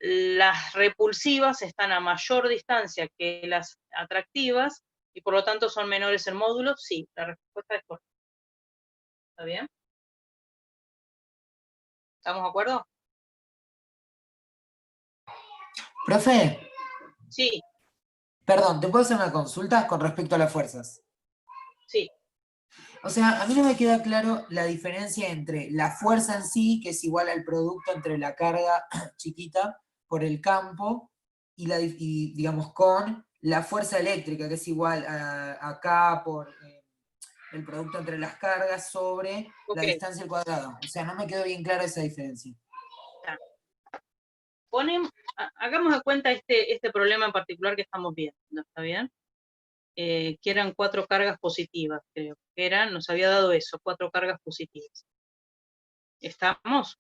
las repulsivas están a mayor distancia que las atractivas y por lo tanto son menores en módulo. Sí, la respuesta es correcta. ¿Está bien? ¿Estamos de acuerdo? Profe, Sí, perdón, ¿te puedo hacer una consulta con respecto a las fuerzas? sí. O sea, a mí no me queda claro la diferencia entre la fuerza en sí, que es igual al producto entre la carga chiquita por el campo, y digamos, con la fuerza eléctrica, que es igual acá por el producto entre las cargas sobre la Ok. distancia al cuadrado. O sea, no me quedó bien clara esa diferencia. Hagamos de cuenta este problema en particular que estamos viendo, ¿está bien? Que eran 4 cargas positivas, creo. Nos había dado eso, 4 cargas positivas. ¿Estamos?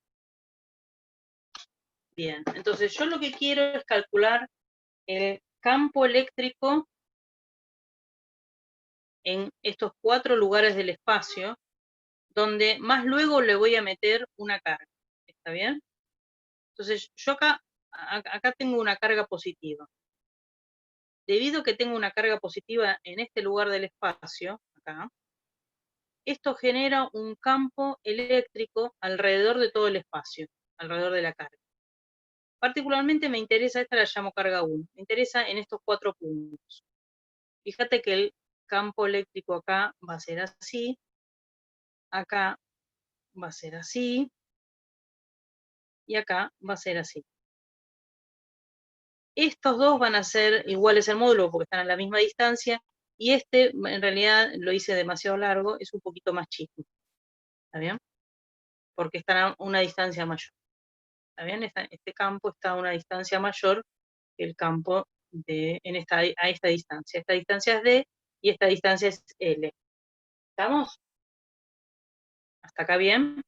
Bien, entonces yo lo que quiero es calcular el campo eléctrico en estos 4 lugares del espacio, donde más luego le voy a meter una carga. ¿Está bien? Entonces yo acá tengo una carga positiva. Debido a que tengo una carga positiva en este lugar del espacio, acá, esto genera un campo eléctrico alrededor de todo el espacio, alrededor de la carga. Particularmente me interesa, esta la llamo carga 1, me interesa en estos 4 puntos. Fíjate que el campo eléctrico acá va a ser así, acá va a ser así, y acá va a ser así. Estos dos van a ser iguales en módulo porque están a la misma distancia, y este, en realidad, lo hice demasiado largo, es un poquito más chico. ¿Está bien? Porque están a una distancia mayor. ¿Está bien? Este campo está a una distancia mayor que el campo a esta distancia. Esta distancia es D y esta distancia es L. ¿Estamos? ¿Hasta acá bien?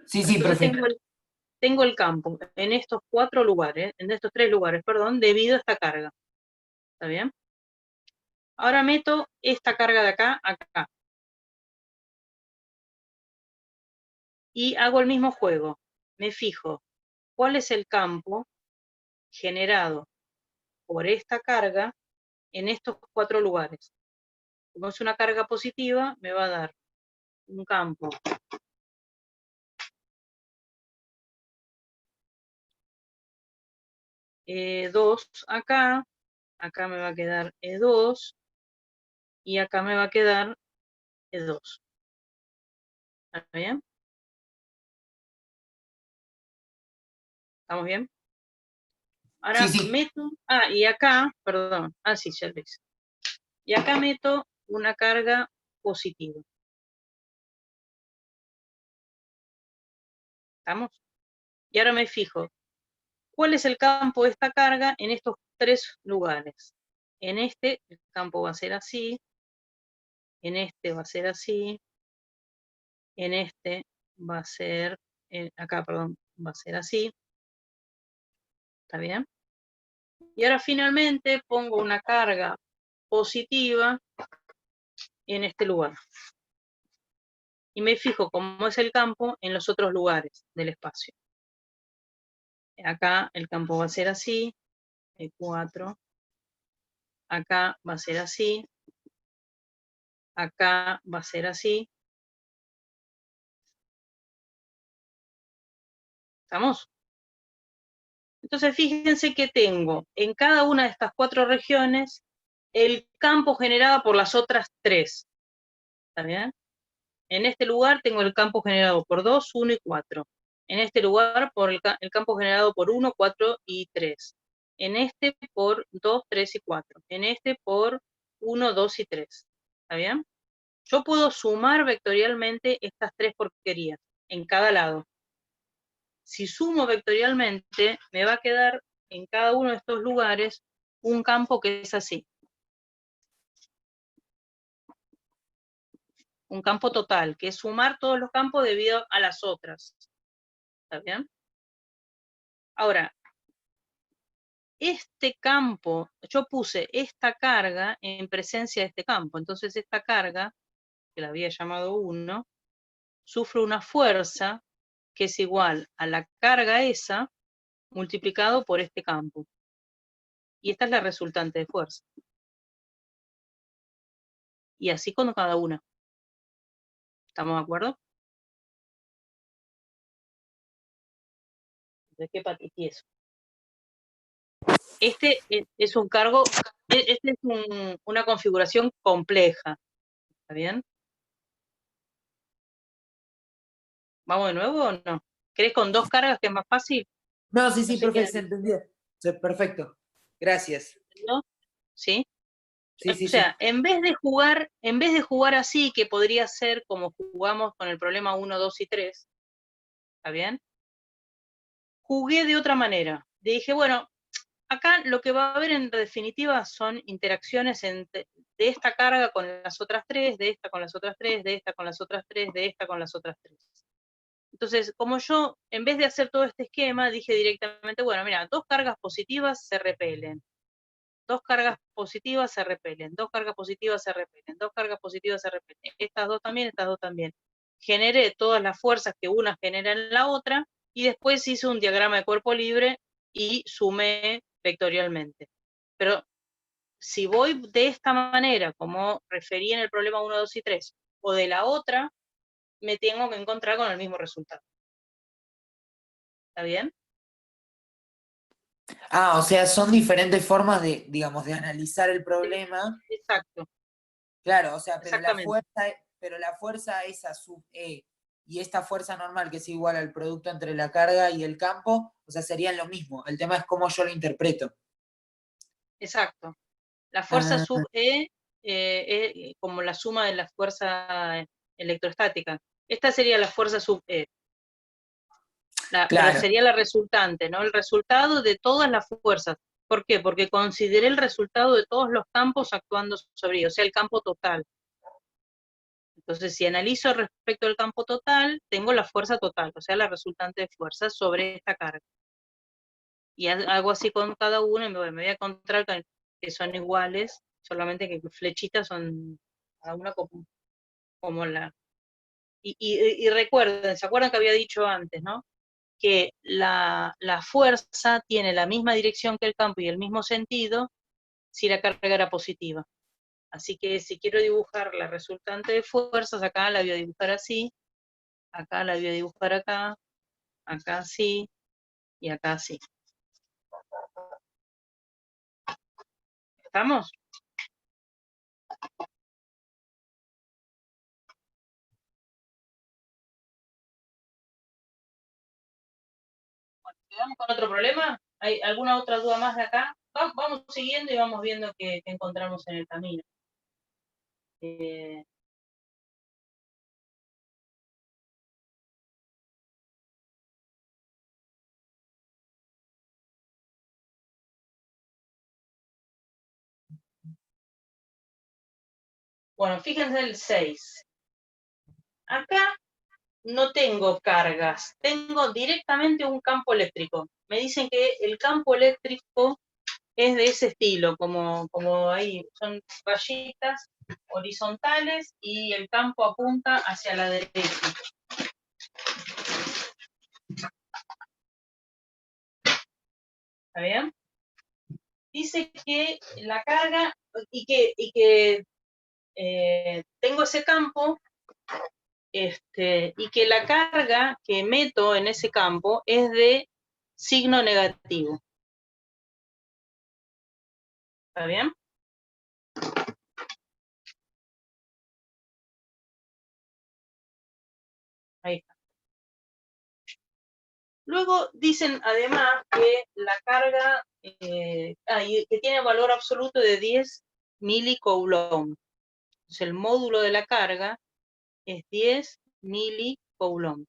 Sí, sí, Entonces perfecto. tengo el campo en estos 4 lugares, en estos 3 lugares, perdón, debido a esta carga. ¿Está bien? Ahora meto esta carga de acá, acá. Y hago el mismo juego. Me fijo cuál es el campo generado por esta carga en estos 4 lugares. Como es una carga positiva, me va a dar un campo E2 acá me va a quedar E2, y acá me va a quedar E2. ¿Está bien? ¿Estamos bien? Ahora Sí, sí. meto, y acá, perdón, sí, ya lo hice. Y acá meto una carga positiva. ¿Estamos? Y ahora me fijo, ¿cuál es el campo de esta carga en estos tres lugares? En este, el campo va a ser así, en este va a ser así, en este va a ser, acá, perdón, va a ser así. ¿Está bien? Y ahora finalmente pongo una carga positiva en este lugar. Y me fijo cómo es el campo en los otros lugares del espacio. Acá el campo va a ser así, E4. Acá va a ser así. Acá va a ser así. ¿Estamos? Entonces fíjense que tengo en cada una de estas cuatro regiones el campo generado por las otras tres. ¿Está bien? En este lugar tengo el campo generado por 2, 1 y 4. En este lugar por el campo generado por 1, 4 y 3. En este por 2, 3 y 4. En este por 1, 2 y 3. ¿Está bien? Yo puedo sumar vectorialmente estas tres porquerías en cada lado. Si sumo vectorialmente, me va a quedar en cada uno de estos lugares un campo que es así. Un campo total, que es sumar todos los campos debido a las otras. ¿Está bien? Ahora, este campo, yo puse esta carga en presencia de este campo, entonces esta carga, que la había llamado 1, sufre una fuerza que es igual a la carga esa multiplicado por este campo. Y esta es la resultante de fuerza. Y así con cada una. ¿Estamos de acuerdo? ¿De qué patiti eso? Este es un cargo, este es una configuración compleja. ¿Está bien? ¿Vamos de nuevo o no? ¿Querés con dos cargas que es más fácil? No, sí, No sí, sé qué. profe, se entendió. Sí, perfecto. Gracias. ¿No? ¿Sí? Sí, O sí, sí. sea, en vez de jugar así, que podría ser como jugamos con el problema 1, 2 y 3, ¿está bien? Jugué de otra manera. Dije, bueno, acá lo que va a haber en definitiva son interacciones de esta carga con las otras tres, de esta con las otras tres, de esta con las otras tres, de esta con las otras tres. Entonces, como yo, en vez de hacer todo este esquema, dije directamente, bueno, mira, dos cargas positivas se repelen. Dos cargas positivas se repelen, dos cargas positivas se repelen, dos cargas positivas se repelen. Estas dos también, estas dos también. Generé todas las fuerzas que una genera en la otra y después hice un diagrama de cuerpo libre y sumé vectorialmente. Pero si voy de esta manera, como referí en el problema 1, 2 y 3, o de la otra, me tengo que encontrar con el mismo resultado. ¿Está bien? O sea, son diferentes formas de, digamos, de analizar el problema. Exacto, Claro, o sea, exactamente. pero la fuerza esa sub E y esta fuerza normal que es igual al producto entre la carga y el campo, o sea, serían lo mismo. El tema es cómo yo lo interpreto. Exacto. La fuerza Ah, sub E es como la suma de la fuerza electrostática. Esta sería la fuerza sub E, pero claro. sería la resultante, ¿no? El resultado de todas las fuerzas. ¿Por qué? Porque consideré el resultado de todos los campos actuando sobre ellos, o sea, el campo total. Entonces, si analizo respecto al campo total, tengo la fuerza total, o sea, la resultante de fuerza sobre esta carga. Y hago así con cada uno y me voy a encontrar que son iguales, solamente que flechitas son cada una como la... Y recuerden, ¿se acuerdan que había dicho antes, no? Que la fuerza tiene la misma dirección que el campo y el mismo sentido si la carga era positiva. Así que si quiero dibujar la resultante de fuerzas, acá la voy a dibujar así, acá la voy a dibujar acá así, y acá así. ¿Estamos? ¿Quedamos con otro problema? ¿Hay alguna otra duda más de acá? Vamos siguiendo y vamos viendo qué encontramos en el camino. Bueno, fíjense el 6. Acá no tengo cargas, tengo directamente un campo eléctrico. Me dicen que el campo eléctrico es de ese estilo, como ahí son rayitas horizontales y el campo apunta hacia la derecha. ¿Está bien? Dice que la carga y que tengo ese campo y que la carga que meto en ese campo es de signo negativo. ¿Está bien? Ahí está. Luego dicen además que la carga que tiene valor absoluto de 10 milicoulomb. Entonces el módulo de la carga es 10 milicoulomb.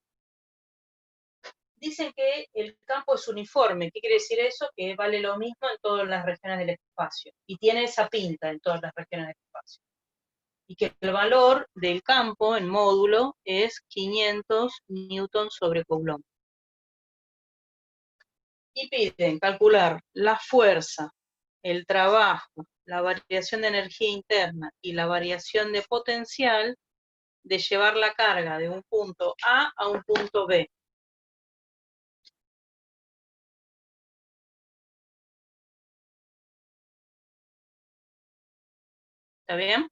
Dicen que el campo es uniforme. ¿Qué quiere decir eso? Que vale lo mismo en todas las regiones del espacio. Y tiene esa pinta en todas las regiones del espacio. Y que el valor del campo en módulo es 500 newton sobre coulomb. Y piden calcular la fuerza, el trabajo, la variación de energía interna y la variación de potencial de llevar la carga de un punto A un punto B. ¿Está bien?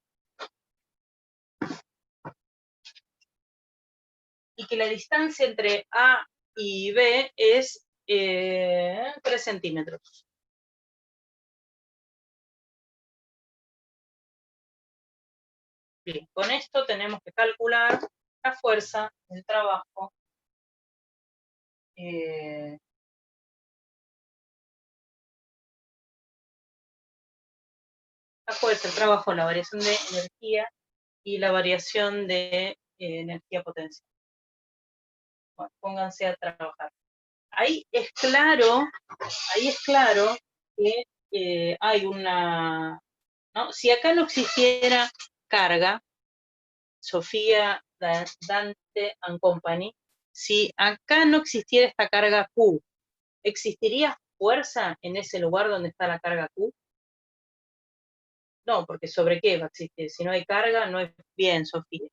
Y que la distancia entre A y B es 3 centímetros. Bien, con esto tenemos que calcular la fuerza, el trabajo, la variación de energía y la variación de energía potencial. Bueno, pónganse a trabajar. Ahí es claro que hay una, ¿no? Si acá no existiera carga, Sofía, Dante and Company, si acá no existiera esta carga Q, ¿existiría fuerza en ese lugar donde está la carga Q? No, porque ¿sobre qué va a existir? Si no hay carga, no es bien, Sofía.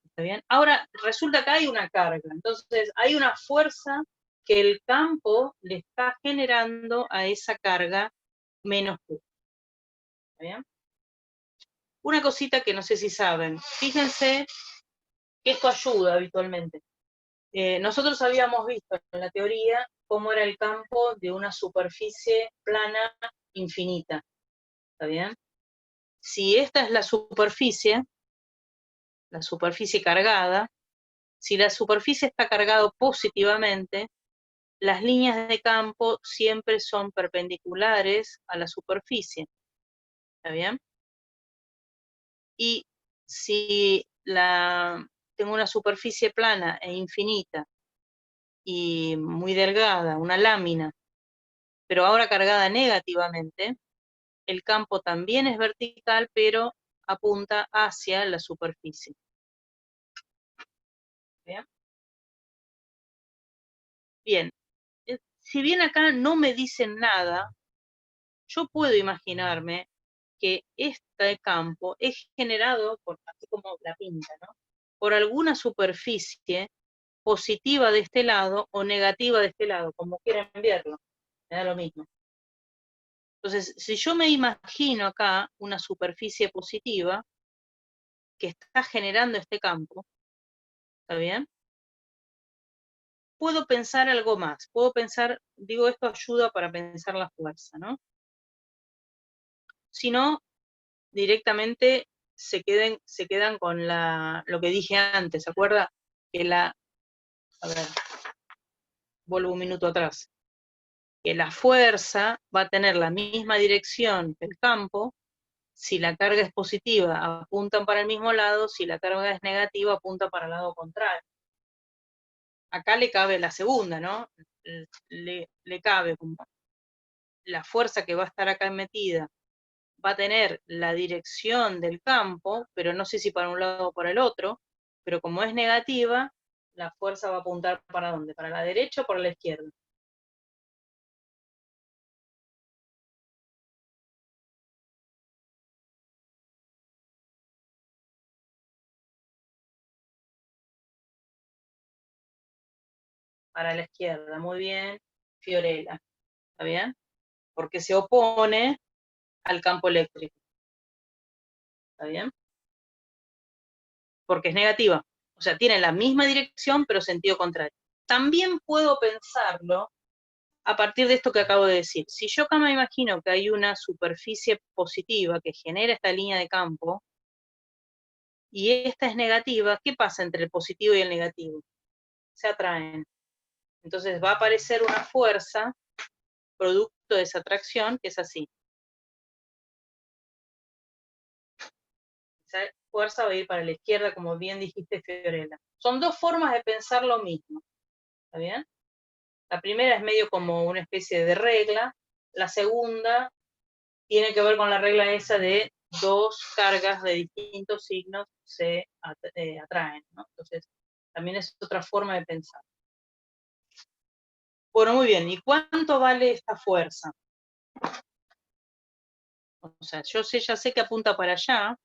¿Está bien? Ahora, resulta que hay una carga, entonces hay una fuerza que el campo le está generando a esa carga menos Q. ¿Está bien? Una cosita que no sé si saben, fíjense que esto ayuda habitualmente. Nosotros habíamos visto en la teoría cómo era el campo de una superficie plana infinita. ¿Está bien? Si esta es la superficie cargada, si la superficie está cargada positivamente, las líneas de campo siempre son perpendiculares a la superficie. ¿Está bien? Y si tengo una superficie plana e infinita y muy delgada, una lámina, pero ahora cargada negativamente, el campo también es vertical, pero apunta hacia la superficie. ¿Bien? Bien. Si bien acá no me dicen nada, yo puedo imaginarme que este campo es generado, así como la pinta, ¿no? Por alguna superficie positiva de este lado o negativa de este lado, como quieran verlo, me da lo mismo. Entonces, si yo me imagino acá una superficie positiva que está generando este campo, ¿está bien? Puedo pensar algo más, puedo pensar, digo, esto ayuda para pensar la fuerza, ¿no? sino directamente se quedan con lo que dije antes, ¿se acuerda? Que a ver, vuelvo un minuto atrás, que la fuerza va a tener la misma dirección que el campo. Si la carga es positiva, apuntan para el mismo lado; si la carga es negativa, apunta para el lado contrario. Acá le cabe la segunda, ¿no? Le cabe como la fuerza que va a estar acá metida va a tener la dirección del campo, pero no sé si para un lado o para el otro, pero como es negativa, la fuerza va a apuntar ¿para dónde? ¿Para la derecha o para la izquierda? Para la izquierda, muy bien, Fiorella, ¿está bien? Porque se opone al campo eléctrico, ¿está bien? Porque es negativa, o sea, tiene la misma dirección, pero sentido contrario. También puedo pensarlo a partir de esto que acabo de decir. Si yo acá me imagino que hay una superficie positiva que genera esta línea de campo, y esta es negativa, ¿qué pasa entre el positivo y el negativo? Se atraen. Entonces va a aparecer una fuerza, producto de esa atracción, que es así. Esa fuerza va a ir para la izquierda, como bien dijiste, Fiorella. Son dos formas de pensar lo mismo, ¿está bien? La primera es medio como una especie de regla, la segunda tiene que ver con la regla esa de dos cargas de distintos signos se atraen, ¿no? Entonces, también es otra forma de pensar. Bueno, muy bien, ¿y cuánto vale esta fuerza? O sea, ya sé que apunta para allá,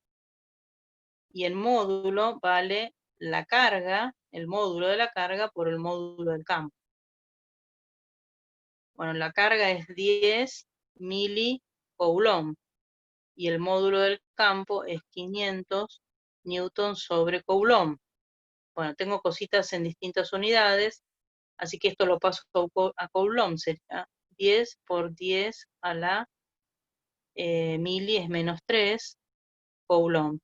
y el módulo vale la carga, el módulo de la carga por el módulo del campo. Bueno, la carga es 10 milicoulomb, y el módulo del campo es 500 newtons sobre coulomb. Bueno, tengo cositas en distintas unidades, así que esto lo paso a coulomb, sería 10 por 10 a la mili es menos 3 coulomb,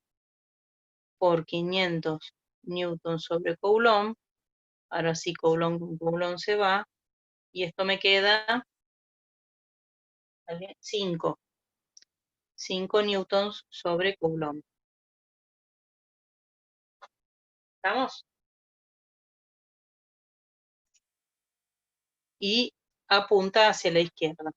por 500 newtons sobre coulomb. Ahora sí, coulomb con coulomb se va, y esto me queda 5 newtons sobre coulomb. ¿Estamos? Y apunta hacia la izquierda.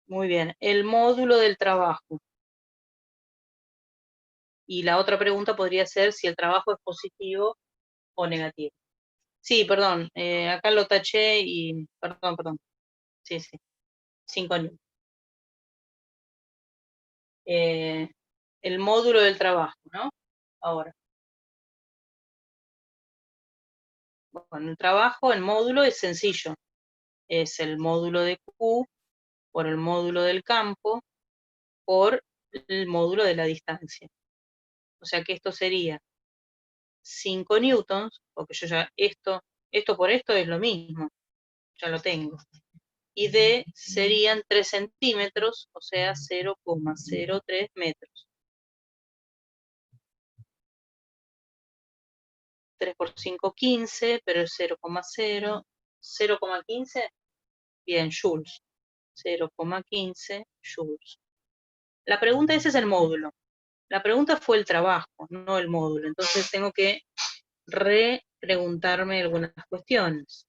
Muy bien, el módulo del trabajo. Y la otra pregunta podría ser si el trabajo es positivo o negativo. Sí, perdón, acá lo taché y, perdón. Sí, 5 newtons. El módulo del trabajo, ¿no? Ahora. Bueno, el trabajo, el módulo es sencillo. Es el módulo de Q por el módulo del campo por el módulo de la distancia. O sea que esto sería 5 newtons, porque yo ya esto por esto es lo mismo, ya lo tengo. Y D serían 3 centímetros, o sea 0,03 metros. 3 por 5, 15, pero es 0,15, bien, joules. 0,15 joules. La pregunta, ese es el módulo. La pregunta fue el trabajo, no el módulo. Entonces tengo que repreguntarme algunas cuestiones.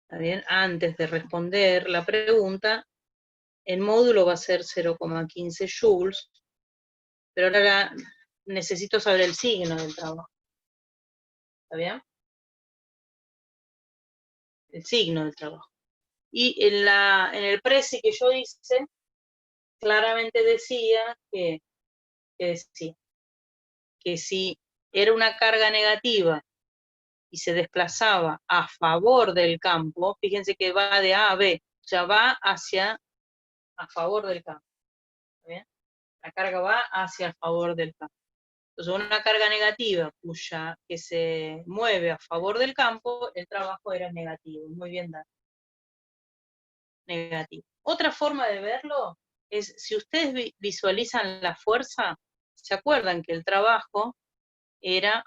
¿Está bien? Antes de responder la pregunta, el módulo va a ser 0,15 joules, pero ahora necesito saber el signo del trabajo. ¿Está bien? El signo del trabajo. Y en el preci que yo hice, claramente decía que si era una carga negativa y se desplazaba a favor del campo, fíjense que va de A a B, o sea, va a favor del campo. ¿Está bien? La carga va hacia a favor del campo. Entonces, una carga negativa que se mueve a favor del campo, el trabajo era negativo. Muy bien dado. negativo. Otra forma de verlo es, si ustedes visualizan la fuerza, ¿se acuerdan que el trabajo era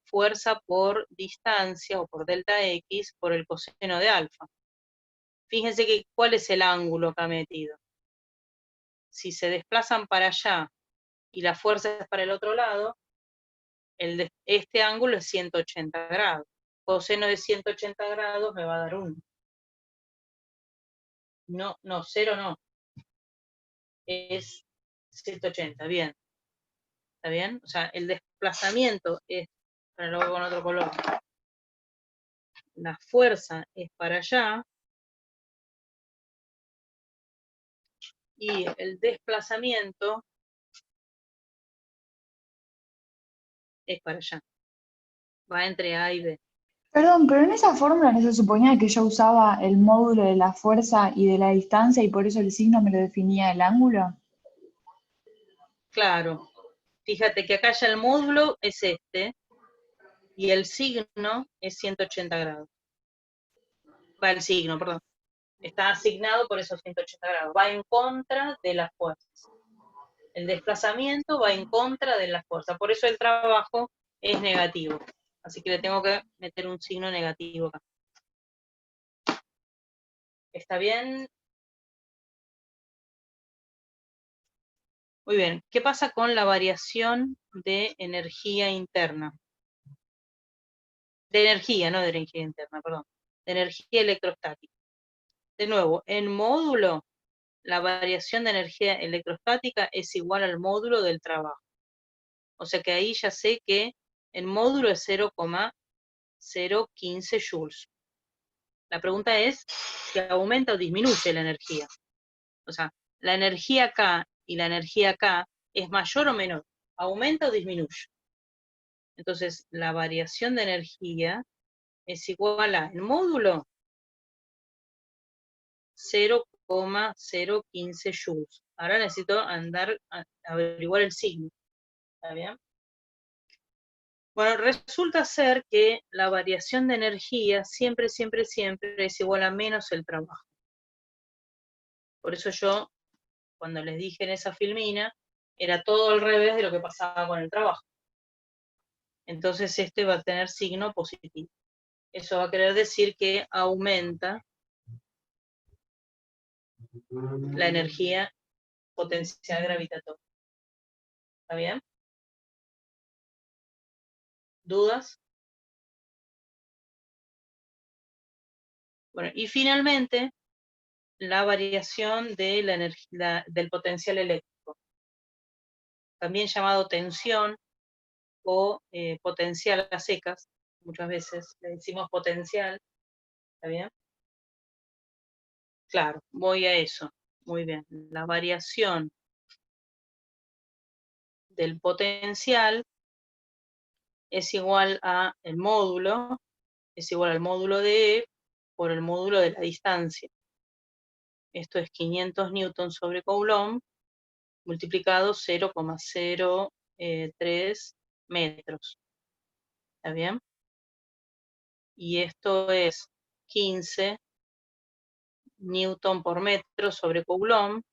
fuerza por distancia o por delta X por el coseno de alfa? Fíjense que cuál es el ángulo acá metido. Si se desplazan para allá y la fuerza es para el otro lado, este ángulo es 180 grados. Coseno de 180 grados me va a dar 1. No, 0 no. Es 180, bien. ¿Está bien? O sea, el desplazamiento es, ahora lo hago con otro color. La fuerza es para allá y el desplazamiento es para allá. Va entre A y B. Perdón, pero en esa fórmula no se suponía que yo usaba el módulo de la fuerza y de la distancia y por eso el signo me lo definía el ángulo. Claro. Fíjate que acá ya el módulo es este y el signo es 180 grados. Va el signo, perdón. Está asignado por esos 180 grados. Va en contra de las fuerzas. El desplazamiento va en contra de las fuerzas. Por eso el trabajo es negativo. Así que le tengo que meter un signo negativo acá. ¿Está bien? Muy bien. ¿Qué pasa con la variación de energía interna? De energía, no de energía interna, perdón. De energía electrostática. De nuevo, en módulo, la variación de energía electrostática es igual al módulo del trabajo. O sea que ahí ya sé que el módulo es 0,015 joules. La pregunta es si aumenta o disminuye la energía. O sea, la energía acá y la energía acá es mayor o menor. ¿Aumenta o disminuye? Entonces, la variación de energía es igual a el módulo 0,015 joules. Ahora necesito andar a averiguar el signo. ¿Está bien? Bueno, resulta ser que la variación de energía siempre es igual a menos el trabajo. Por eso yo, cuando les dije en esa filmina, era todo al revés de lo que pasaba con el trabajo. Entonces este va a tener signo positivo. Eso va a querer decir que aumenta la energía potencial gravitatoria. ¿Está bien? ¿Dudas? Bueno, y finalmente, la variación de la energía, del potencial eléctrico, también llamado tensión o potencial a secas, muchas veces le decimos potencial, ¿está bien? Claro, voy a eso, muy bien. La variación del potencial es igual a el módulo, es igual al módulo de E por el módulo de la distancia. Esto es 500 newtons sobre Coulomb multiplicado 0,03 metros. ¿Está bien? Y esto es 15 newton por metro sobre Coulomb,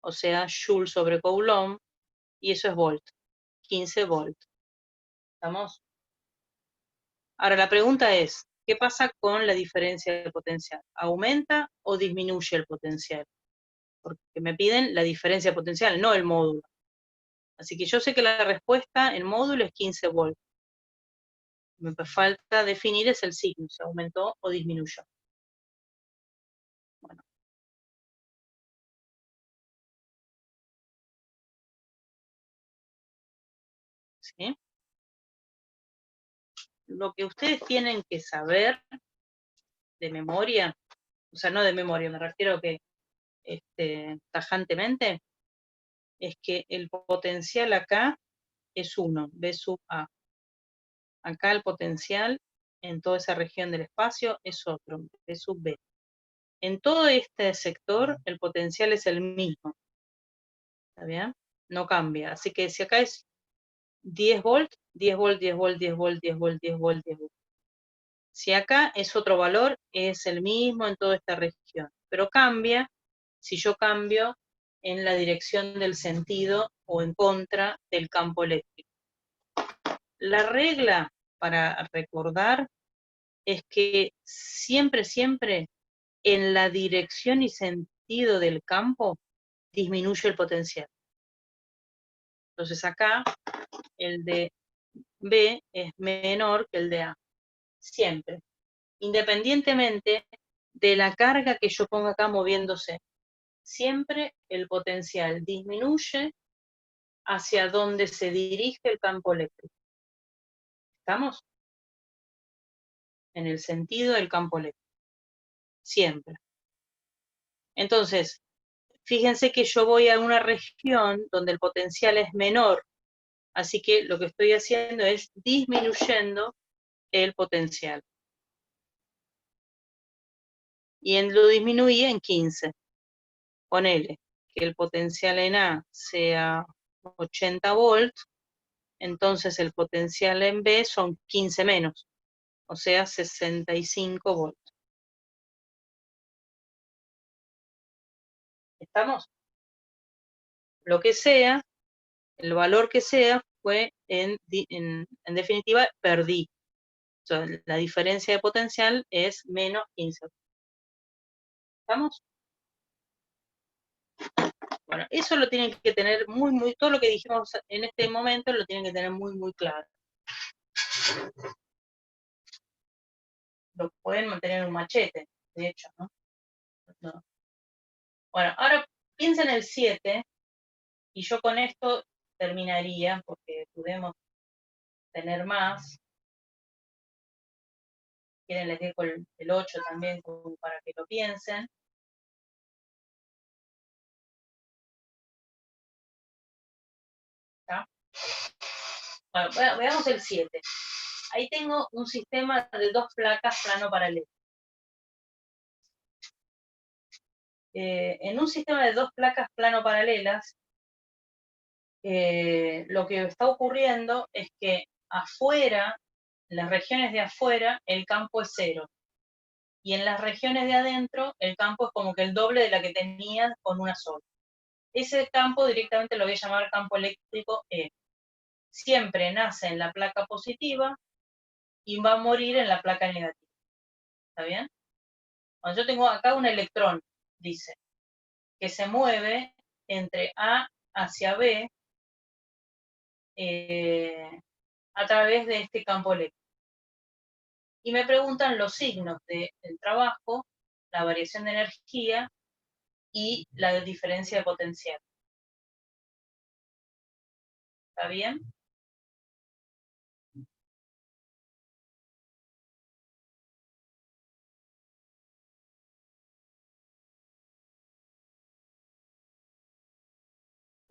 o sea, joule sobre Coulomb, y eso es volt, 15 volt. ¿Estamos? Ahora la pregunta es, ¿qué pasa con la diferencia de potencial? ¿Aumenta o disminuye el potencial? Porque me piden la diferencia potencial, no el módulo. Así que yo sé que la respuesta en módulo es 15 volts. Me falta definir es el signo, si aumentó o disminuyó. Bueno. ¿Sí? Lo que ustedes tienen que saber de memoria, o sea, no de memoria, me refiero que tajantemente, es que el potencial acá es 1, B sub A. Acá el potencial en toda esa región del espacio es otro, B sub B. En todo este sector el potencial es el mismo. ¿Está bien? No cambia. Así que si acá es 10 volt, 10 volt, 10 volt, 10 volt, 10 volt, 10 volt, 10 volt. Si acá es otro valor, es el mismo en toda esta región. pero cambia si yo cambio en la dirección del sentido o en contra del campo eléctrico. La regla para recordar es que siempre, siempre en la dirección y sentido del campo disminuye el potencial. Entonces acá el de B es menor que el de A, siempre, independientemente de la carga que yo ponga acá moviéndose. Siempre el potencial disminuye hacia donde se dirige el campo eléctrico. ¿Estamos? En el sentido del campo eléctrico. Siempre. Entonces, fíjense que yo voy a una región donde el potencial es menor, así que lo que estoy haciendo es disminuyendo el potencial. Y lo disminuí en 15. Ponele que el potencial en A sea 80 volts, entonces el potencial en B son 15 menos, o sea 65 volts. ¿Estamos? Lo que sea, el valor que sea, fue en definitiva, perdí. O sea, la diferencia de potencial es menos 15. ¿Estamos? Bueno, eso lo tienen que tener todo lo que dijimos en este momento lo tienen que tener muy, muy claro. Lo pueden mantener en un machete, de hecho, ¿no? No. Bueno, ahora piensen en el 7, y yo con esto terminaría, porque podemos tener más. Quieren les dejo el 8 también como para que lo piensen. ¿Está? Bueno, veamos el 7. Ahí tengo un sistema de 2 placas plano paralelo. En un sistema de 2 placas plano paralelas, lo que está ocurriendo es que afuera, en las regiones de afuera, el campo es 0. Y en las regiones de adentro, el campo es como que el doble de la que tenía con una sola. Ese campo directamente lo voy a llamar campo eléctrico E. Siempre nace en la placa positiva y va a morir en la placa negativa. ¿Está bien? Cuando yo tengo acá un electrón, dice, que se mueve entre A hacia B a través de este campo eléctrico. Y me preguntan los signos del trabajo, la variación de energía y la diferencia de potencial. ¿Está bien?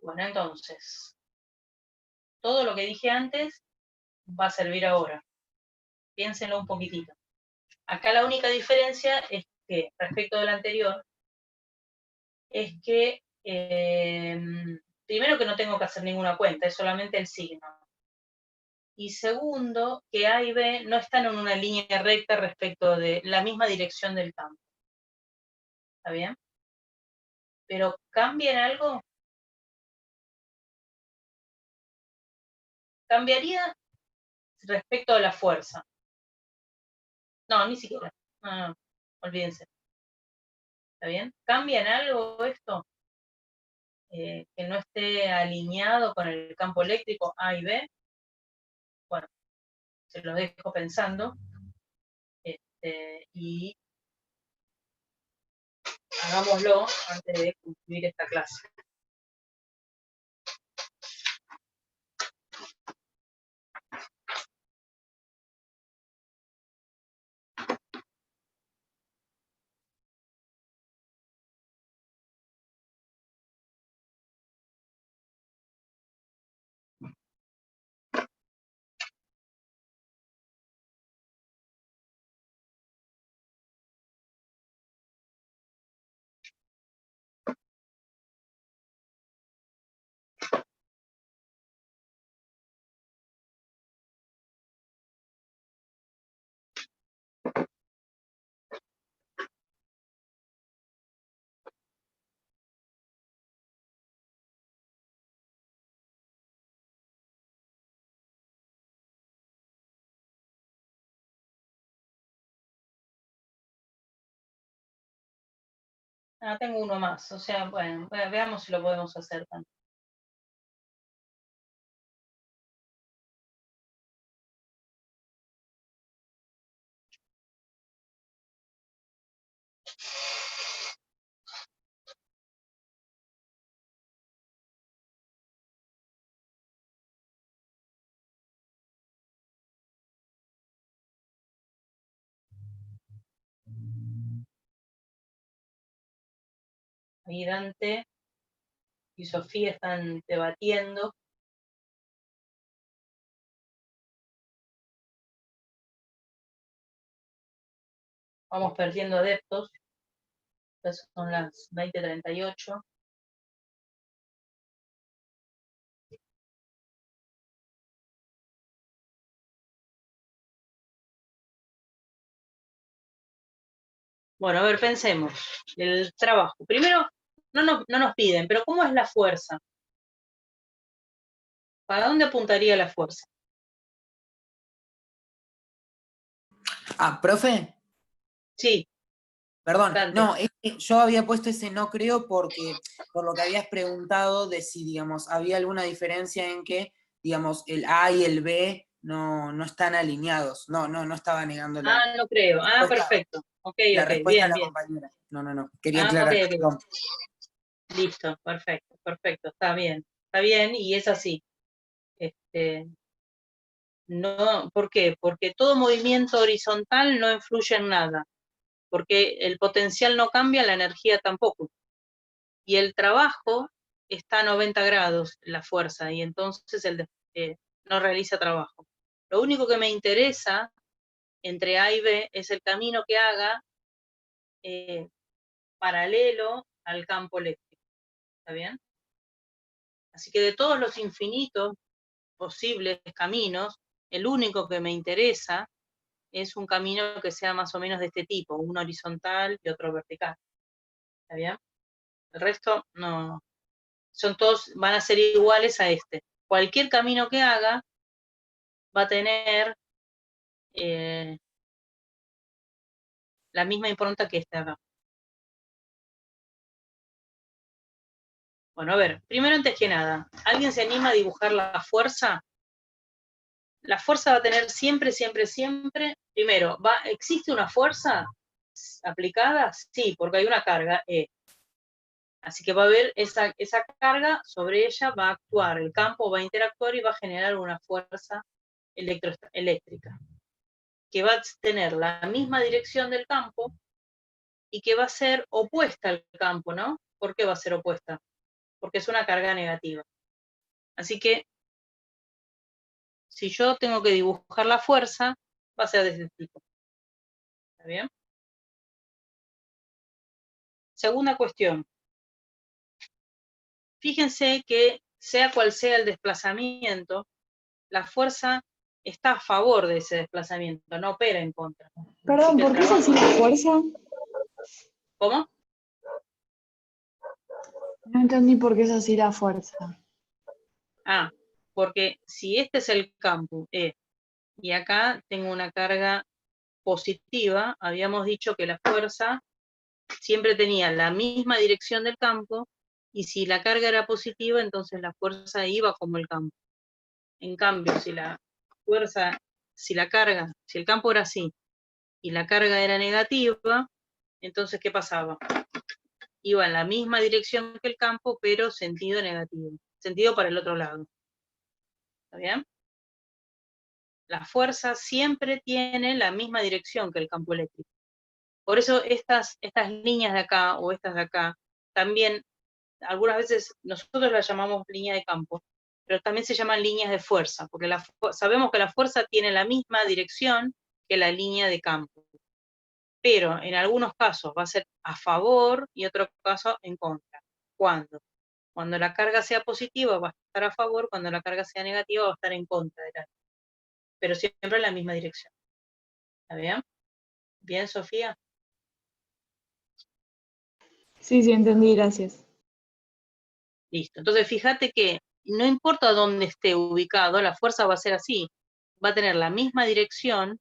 Bueno, entonces, todo lo que dije antes va a servir ahora. Piénsenlo un poquitito. Acá la única diferencia es que, respecto del anterior, es que, primero que no tengo que hacer ninguna cuenta, es solamente el signo. Y segundo, que A y B no están en una línea recta respecto de la misma dirección del campo. ¿Está bien? Pero ¿cambia en algo? Cambiaría respecto a la fuerza. No, ni siquiera. No, olvídense. ¿Está bien? ¿Cambia en algo esto? Que no esté alineado con el campo eléctrico A y B. Bueno, se los dejo pensando. Y hagámoslo antes de concluir esta clase. Ah, tengo uno más, o sea, bueno, veamos si lo podemos hacer también. Ahí Dante y Sofía están debatiendo. Vamos perdiendo adeptos. Ya son las 20:38. Bueno, a ver, pensemos. El trabajo. Primero, no nos piden, pero ¿cómo es la fuerza? ¿Para dónde apuntaría la fuerza? Ah, profe, Sí, perdón, Dante. no, es que yo había puesto ese no creo porque, por lo que habías preguntado de si, digamos, había alguna diferencia en que, digamos, el A y el B no están alineados. No estaba negando la Ah, no creo. Ah, respuesta, perfecto. Ok, la ok, respuesta de bien, la bien. compañera. No, quería Ah, ok, aclarar, ok. perdón. Listo, perfecto, perfecto. Está bien, y es así. Este, no, ¿por qué? Porque todo movimiento horizontal no influye en nada, porque el potencial no cambia, la energía tampoco. Y el trabajo está a 90 grados, la fuerza, y entonces no realiza trabajo. Lo único que me interesa entre A y B es el camino que haga paralelo al campo eléctrico. ¿Está bien? Así que de todos los infinitos posibles caminos, el único que me interesa es un camino que sea más o menos de este tipo, uno horizontal y otro vertical. ¿Está bien? El resto no, van a ser iguales a este. Cualquier camino que haga va a tener la misma impronta que este acá. Bueno, a ver, primero antes que nada, ¿alguien se anima a dibujar la fuerza? La fuerza va a tener siempre, primero, ¿existe una fuerza aplicada? Sí, porque hay una carga E. Así que va a haber esa carga, sobre ella va a actuar, el campo va a interactuar y va a generar una fuerza eléctrica, que va a tener la misma dirección del campo y que va a ser opuesta al campo, ¿no? ¿Por qué va a ser opuesta? Porque es una carga negativa. Así que, si yo tengo que dibujar la fuerza, va a ser de este tipo. ¿Está bien? Segunda cuestión. Fíjense que, sea cual sea el desplazamiento, la fuerza está a favor de ese desplazamiento, no opera en contra. Perdón, ¿por qué es así la fuerza? ¿Cómo? No entendí por qué es así la fuerza. Ah, porque si este es el campo E, y acá tengo una carga positiva, habíamos dicho que la fuerza siempre tenía la misma dirección del campo, y si la carga era positiva, entonces la fuerza iba como el campo. En cambio, si la fuerza, si el campo era así, y la carga era negativa, entonces, ¿qué pasaba? Iba en la misma dirección que el campo, pero sentido negativo, sentido para el otro lado. ¿Está bien? La fuerza siempre tiene la misma dirección que el campo eléctrico. Por eso estas líneas de acá o estas de acá, también algunas veces nosotros las llamamos línea de campo, pero también se llaman líneas de fuerza, porque sabemos que la fuerza tiene la misma dirección que la línea de campo, pero en algunos casos va a ser a favor y otro caso en contra. ¿Cuándo? Cuando la carga sea positiva va a estar a favor, cuando la carga sea negativa va a estar en contra de la, pero siempre en la misma dirección. ¿Está bien? ¿Bien, Sofía? Sí, entendí, gracias. Listo. Entonces, fíjate que no importa dónde esté ubicado, la fuerza va a ser así. Va a tener la misma dirección,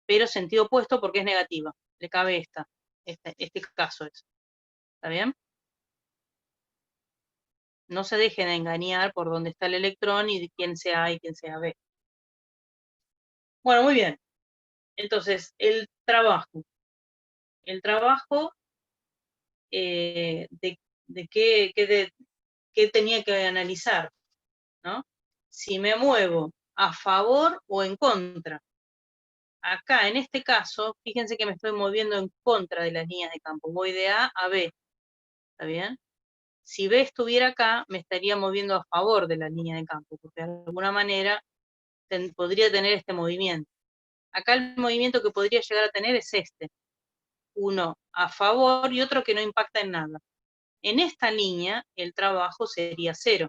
pero sentido opuesto porque es negativa. Le cabe este caso es. ¿Está bien? No se dejen engañar por dónde está el electrón y de quién sea A y quién sea B. Bueno, muy bien. Entonces, el trabajo. El trabajo, de qué tenía que analizar, ¿no? Si me muevo a favor o en contra. Acá, en este caso, fíjense que me estoy moviendo en contra de las líneas de campo. Voy de A a B. ¿Está bien? Si B estuviera acá, me estaría moviendo a favor de la línea de campo, porque de alguna manera podría tener este movimiento. Acá el movimiento que podría llegar a tener es este. Uno a favor y otro que no impacta en nada. En esta línea, el trabajo sería 0.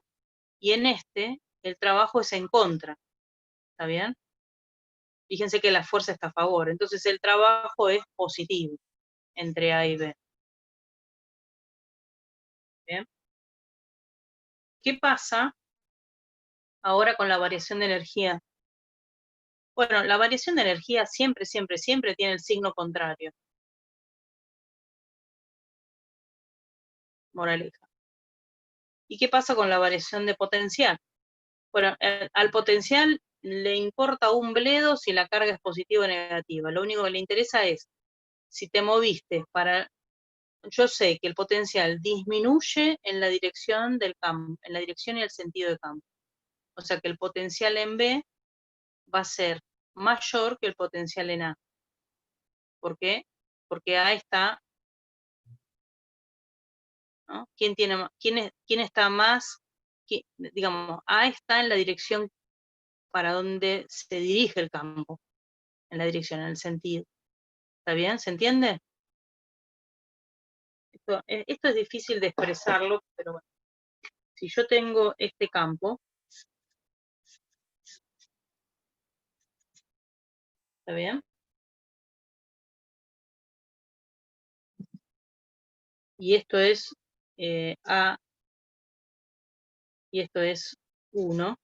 Y en este, el trabajo es en contra. ¿Está bien? Fíjense que la fuerza está a favor. Entonces el trabajo es positivo entre A y B. ¿Bien? ¿Qué pasa ahora con la variación de energía? Bueno, la variación de energía siempre, siempre, siempre tiene el signo contrario. Moraleja. ¿Y qué pasa con la variación de potencial? Bueno, al potencial le importa un bledo si la carga es positiva o negativa. Lo único que le interesa es, si te moviste para... Yo sé que el potencial disminuye en la dirección del campo, en la dirección y el sentido de campo. O sea que el potencial en B va a ser mayor que el potencial en A. ¿Por qué? Porque A está, ¿no? ¿Quién está más? Digamos, A está en la dirección para donde se dirige el campo, en la dirección, en el sentido. ¿Está bien? ¿Se entiende? Esto es difícil de expresarlo, pero bueno. Si yo tengo este campo, ¿está bien? Y esto es A, y esto es 1.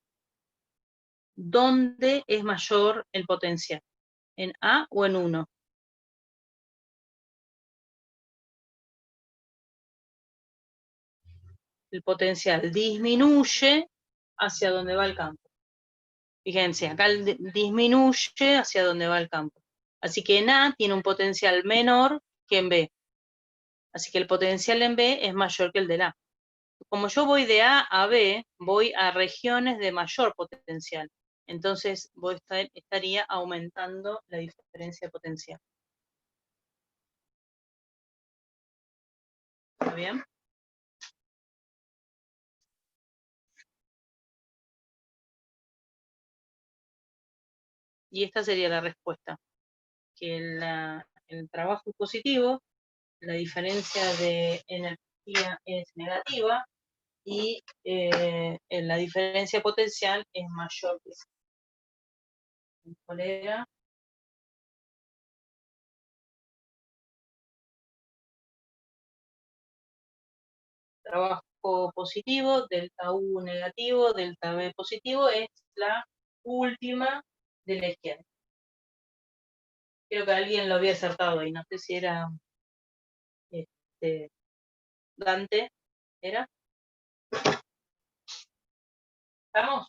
¿Dónde es mayor el potencial? ¿En A o en 1? El potencial disminuye hacia donde va el campo. Fíjense, acá disminuye hacia donde va el campo. Así que en A tiene un potencial menor que en B. Así que el potencial en B es mayor que el del A. Como yo voy de A a B, voy a regiones de mayor potencial. Entonces estaría aumentando la diferencia potencial. ¿Está bien? Y esta sería la respuesta. Que el trabajo es positivo, la diferencia de energía es negativa y la diferencia potencial es mayor que esa. ¿Cuál era? Trabajo positivo, delta U negativo, delta B positivo, es la última de la izquierda. Creo que alguien lo había acertado ahí, no sé si era Dante, ¿era? ¿Estamos?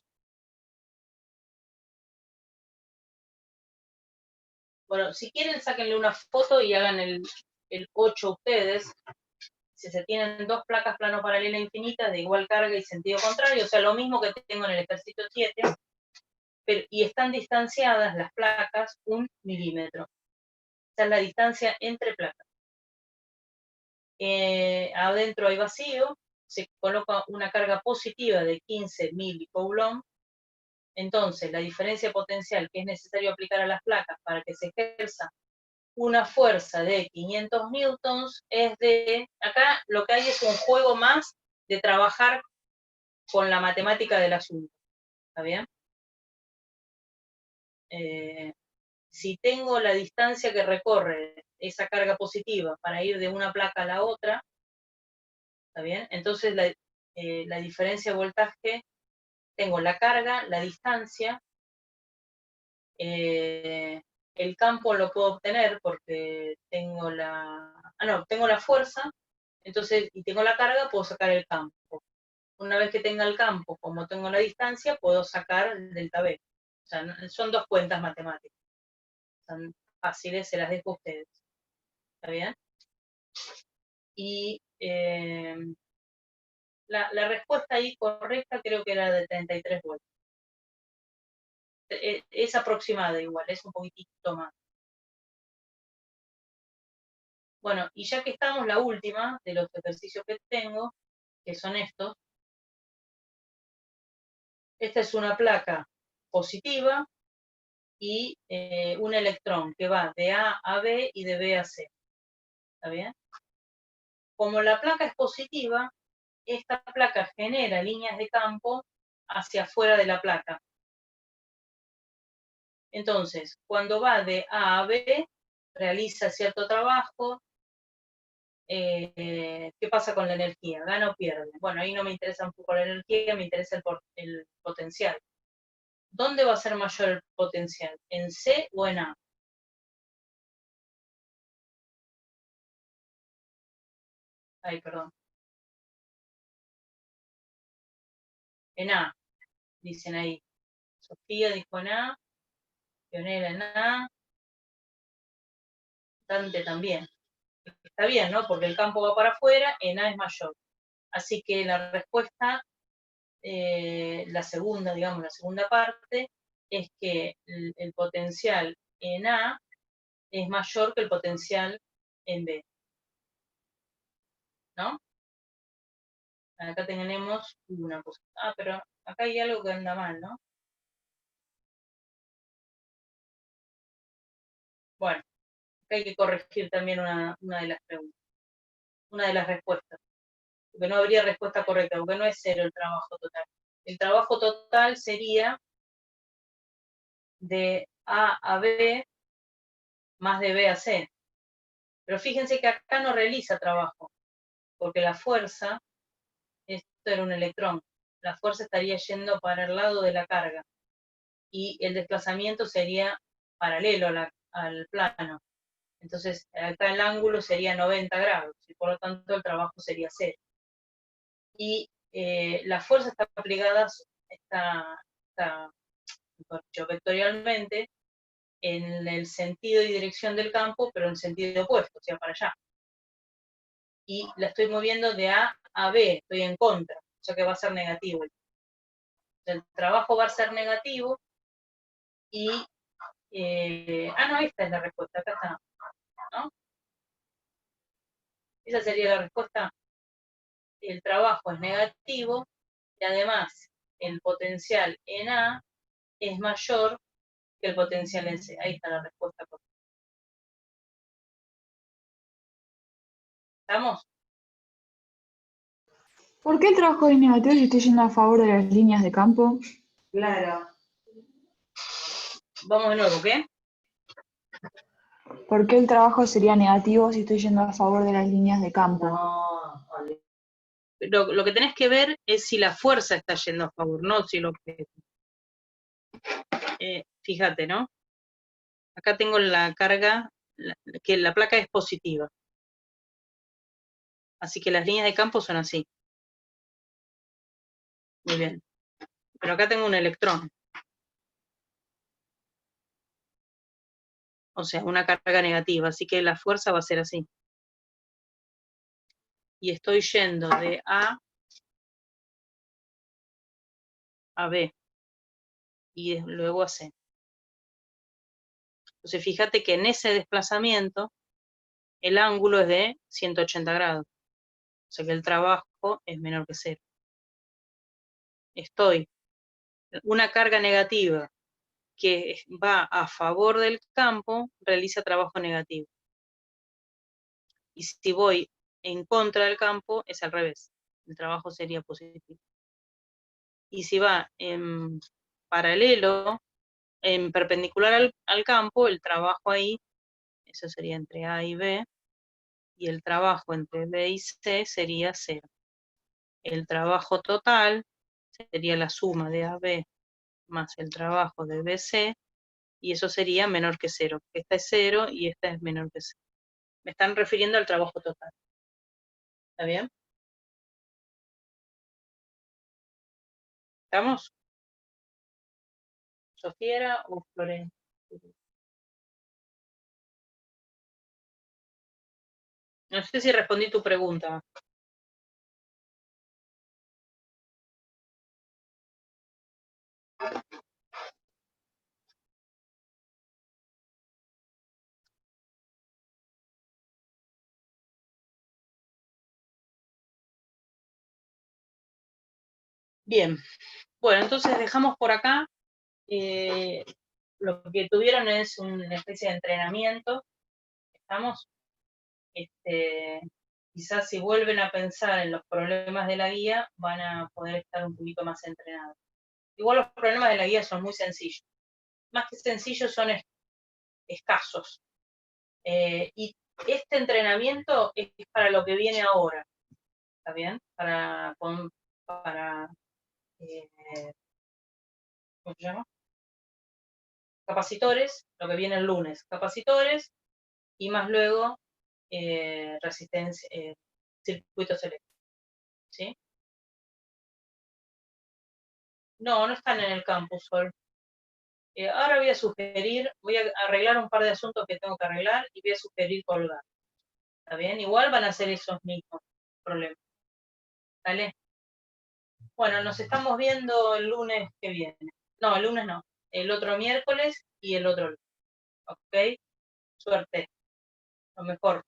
Bueno, si quieren, sáquenle una foto y hagan el 8 ustedes. Si se tienen dos placas plano paralela infinitas de igual carga y sentido contrario, o sea, lo mismo que tengo en el ejercicio 7, y están distanciadas las placas 1 milímetro. Esa es la distancia entre placas. Adentro hay vacío, se coloca una carga positiva de 15 milicoulomb. Entonces, la diferencia potencial que es necesario aplicar a las placas para que se ejerza una fuerza de 500 newtons es de, acá lo que hay es un juego más de trabajar con la matemática del asunto. ¿Está bien? Si tengo la distancia que recorre esa carga positiva para ir de una placa a la otra, ¿está bien? Entonces la diferencia de voltaje, tengo la carga, la distancia, el campo lo puedo obtener porque tengo tengo la fuerza, Entonces, y tengo la carga, puedo sacar el campo. Una vez que tenga el campo, como tengo la distancia, puedo sacar el delta B. O sea, son dos cuentas matemáticas. Son fáciles, se las dejo a ustedes. ¿Está bien? Y la respuesta ahí correcta creo que era de 33 vueltas. Es aproximada igual, es un poquitito más. Bueno, y ya que estamos, la última de los ejercicios que tengo, que son estos. Esta es una placa positiva y un electrón que va de A a B y de B a C. ¿Está bien? Como la placa es positiva, esta placa genera líneas de campo hacia afuera de la placa. Entonces, cuando va de A a B, realiza cierto trabajo. ¿Qué pasa con la energía? ¿Gana o pierde? Bueno, ahí no me interesa un poco la energía, me interesa el potencial. ¿Dónde va a ser mayor el potencial? ¿En C o en A? Ay, perdón. En A, dicen ahí. Sofía dijo en A, Pionera en A, Dante también. Está bien, ¿no? Porque el campo va para afuera, en A es mayor. Así que la respuesta, la segunda, digamos, la segunda parte, es que el potencial en A es mayor que el potencial en B. ¿No? Acá tenemos una cosa. Ah, pero acá hay algo que anda mal, ¿no? Bueno, acá hay que corregir también una de las preguntas, una de las respuestas. Porque no habría respuesta correcta, porque no es cero el trabajo total. El trabajo total sería de A a B más de B a C. Pero fíjense que acá no realiza trabajo, porque la fuerza, esto era un electrón, la fuerza estaría yendo para el lado de la carga y el desplazamiento sería paralelo al plano. Entonces, acá el ángulo sería 90 grados y por lo tanto el trabajo sería cero. Y la fuerza está aplicada, está vectorialmente en el sentido y dirección del campo, pero en el sentido opuesto, o sea, para allá. Y la estoy moviendo de A a B, estoy en contra, o sea que va a ser negativo. El trabajo va a ser negativo y... no, esta es la respuesta, acá está, ¿no? Esa sería la respuesta. El trabajo es negativo y además el potencial en A es mayor que el potencial en C. Ahí está la respuesta correcta. ¿Estamos? ¿Por qué el trabajo es negativo si estoy yendo a favor de las líneas de campo? Claro. Vamos de nuevo, ¿qué? ¿Por qué el trabajo sería negativo si estoy yendo a favor de las líneas de campo? No, Lo que tenés que ver es si la fuerza está yendo a favor, no si lo que... fíjate, ¿no? Acá tengo la carga, que la placa es positiva. Así que las líneas de campo son así. Muy bien. Pero acá tengo un electrón. O sea, una carga negativa. Así que la fuerza va a ser así. Y estoy yendo de A a B. Y luego a C. Entonces, fíjate que en ese desplazamiento, el ángulo es de 180 grados. O sea que el trabajo es menor que cero. Una carga negativa que va a favor del campo, realiza trabajo negativo. Y si voy en contra del campo, es al revés. El trabajo sería positivo. Y si va en paralelo, en perpendicular al campo, el trabajo ahí, eso sería entre A y B, y el trabajo entre B y C sería cero. El trabajo total sería la suma de AB más el trabajo de BC, y eso sería menor que cero. Esta es cero y esta es menor que cero. Me están refiriendo al trabajo total. ¿Está bien? ¿Estamos? ¿Sofiera o Florencia? No sé si respondí tu pregunta. Bien, bueno, entonces dejamos por acá. Lo que tuvieron es una especie de entrenamiento. ¿Estamos? Quizás si vuelven a pensar en los problemas de la guía, van a poder estar un poquito más entrenados. Igual los problemas de la guía son muy sencillos. Más que sencillos, son escasos. Y este entrenamiento es para lo que viene ahora. ¿Está bien? Para ¿cómo se llama? Capacitores, lo que viene el lunes. Capacitores y más luego resistencia, circuitos eléctricos. ¿Sí? No, no están en el campus, Sol. Ahora voy a arreglar un par de asuntos que tengo que arreglar y voy a sugerir colgar. ¿Está bien? Igual van a ser esos mismos problemas. ¿Vale? Bueno, nos estamos viendo el lunes que viene. No, el lunes no. El otro miércoles y el otro lunes. ¿Ok? Suerte. Lo mejor.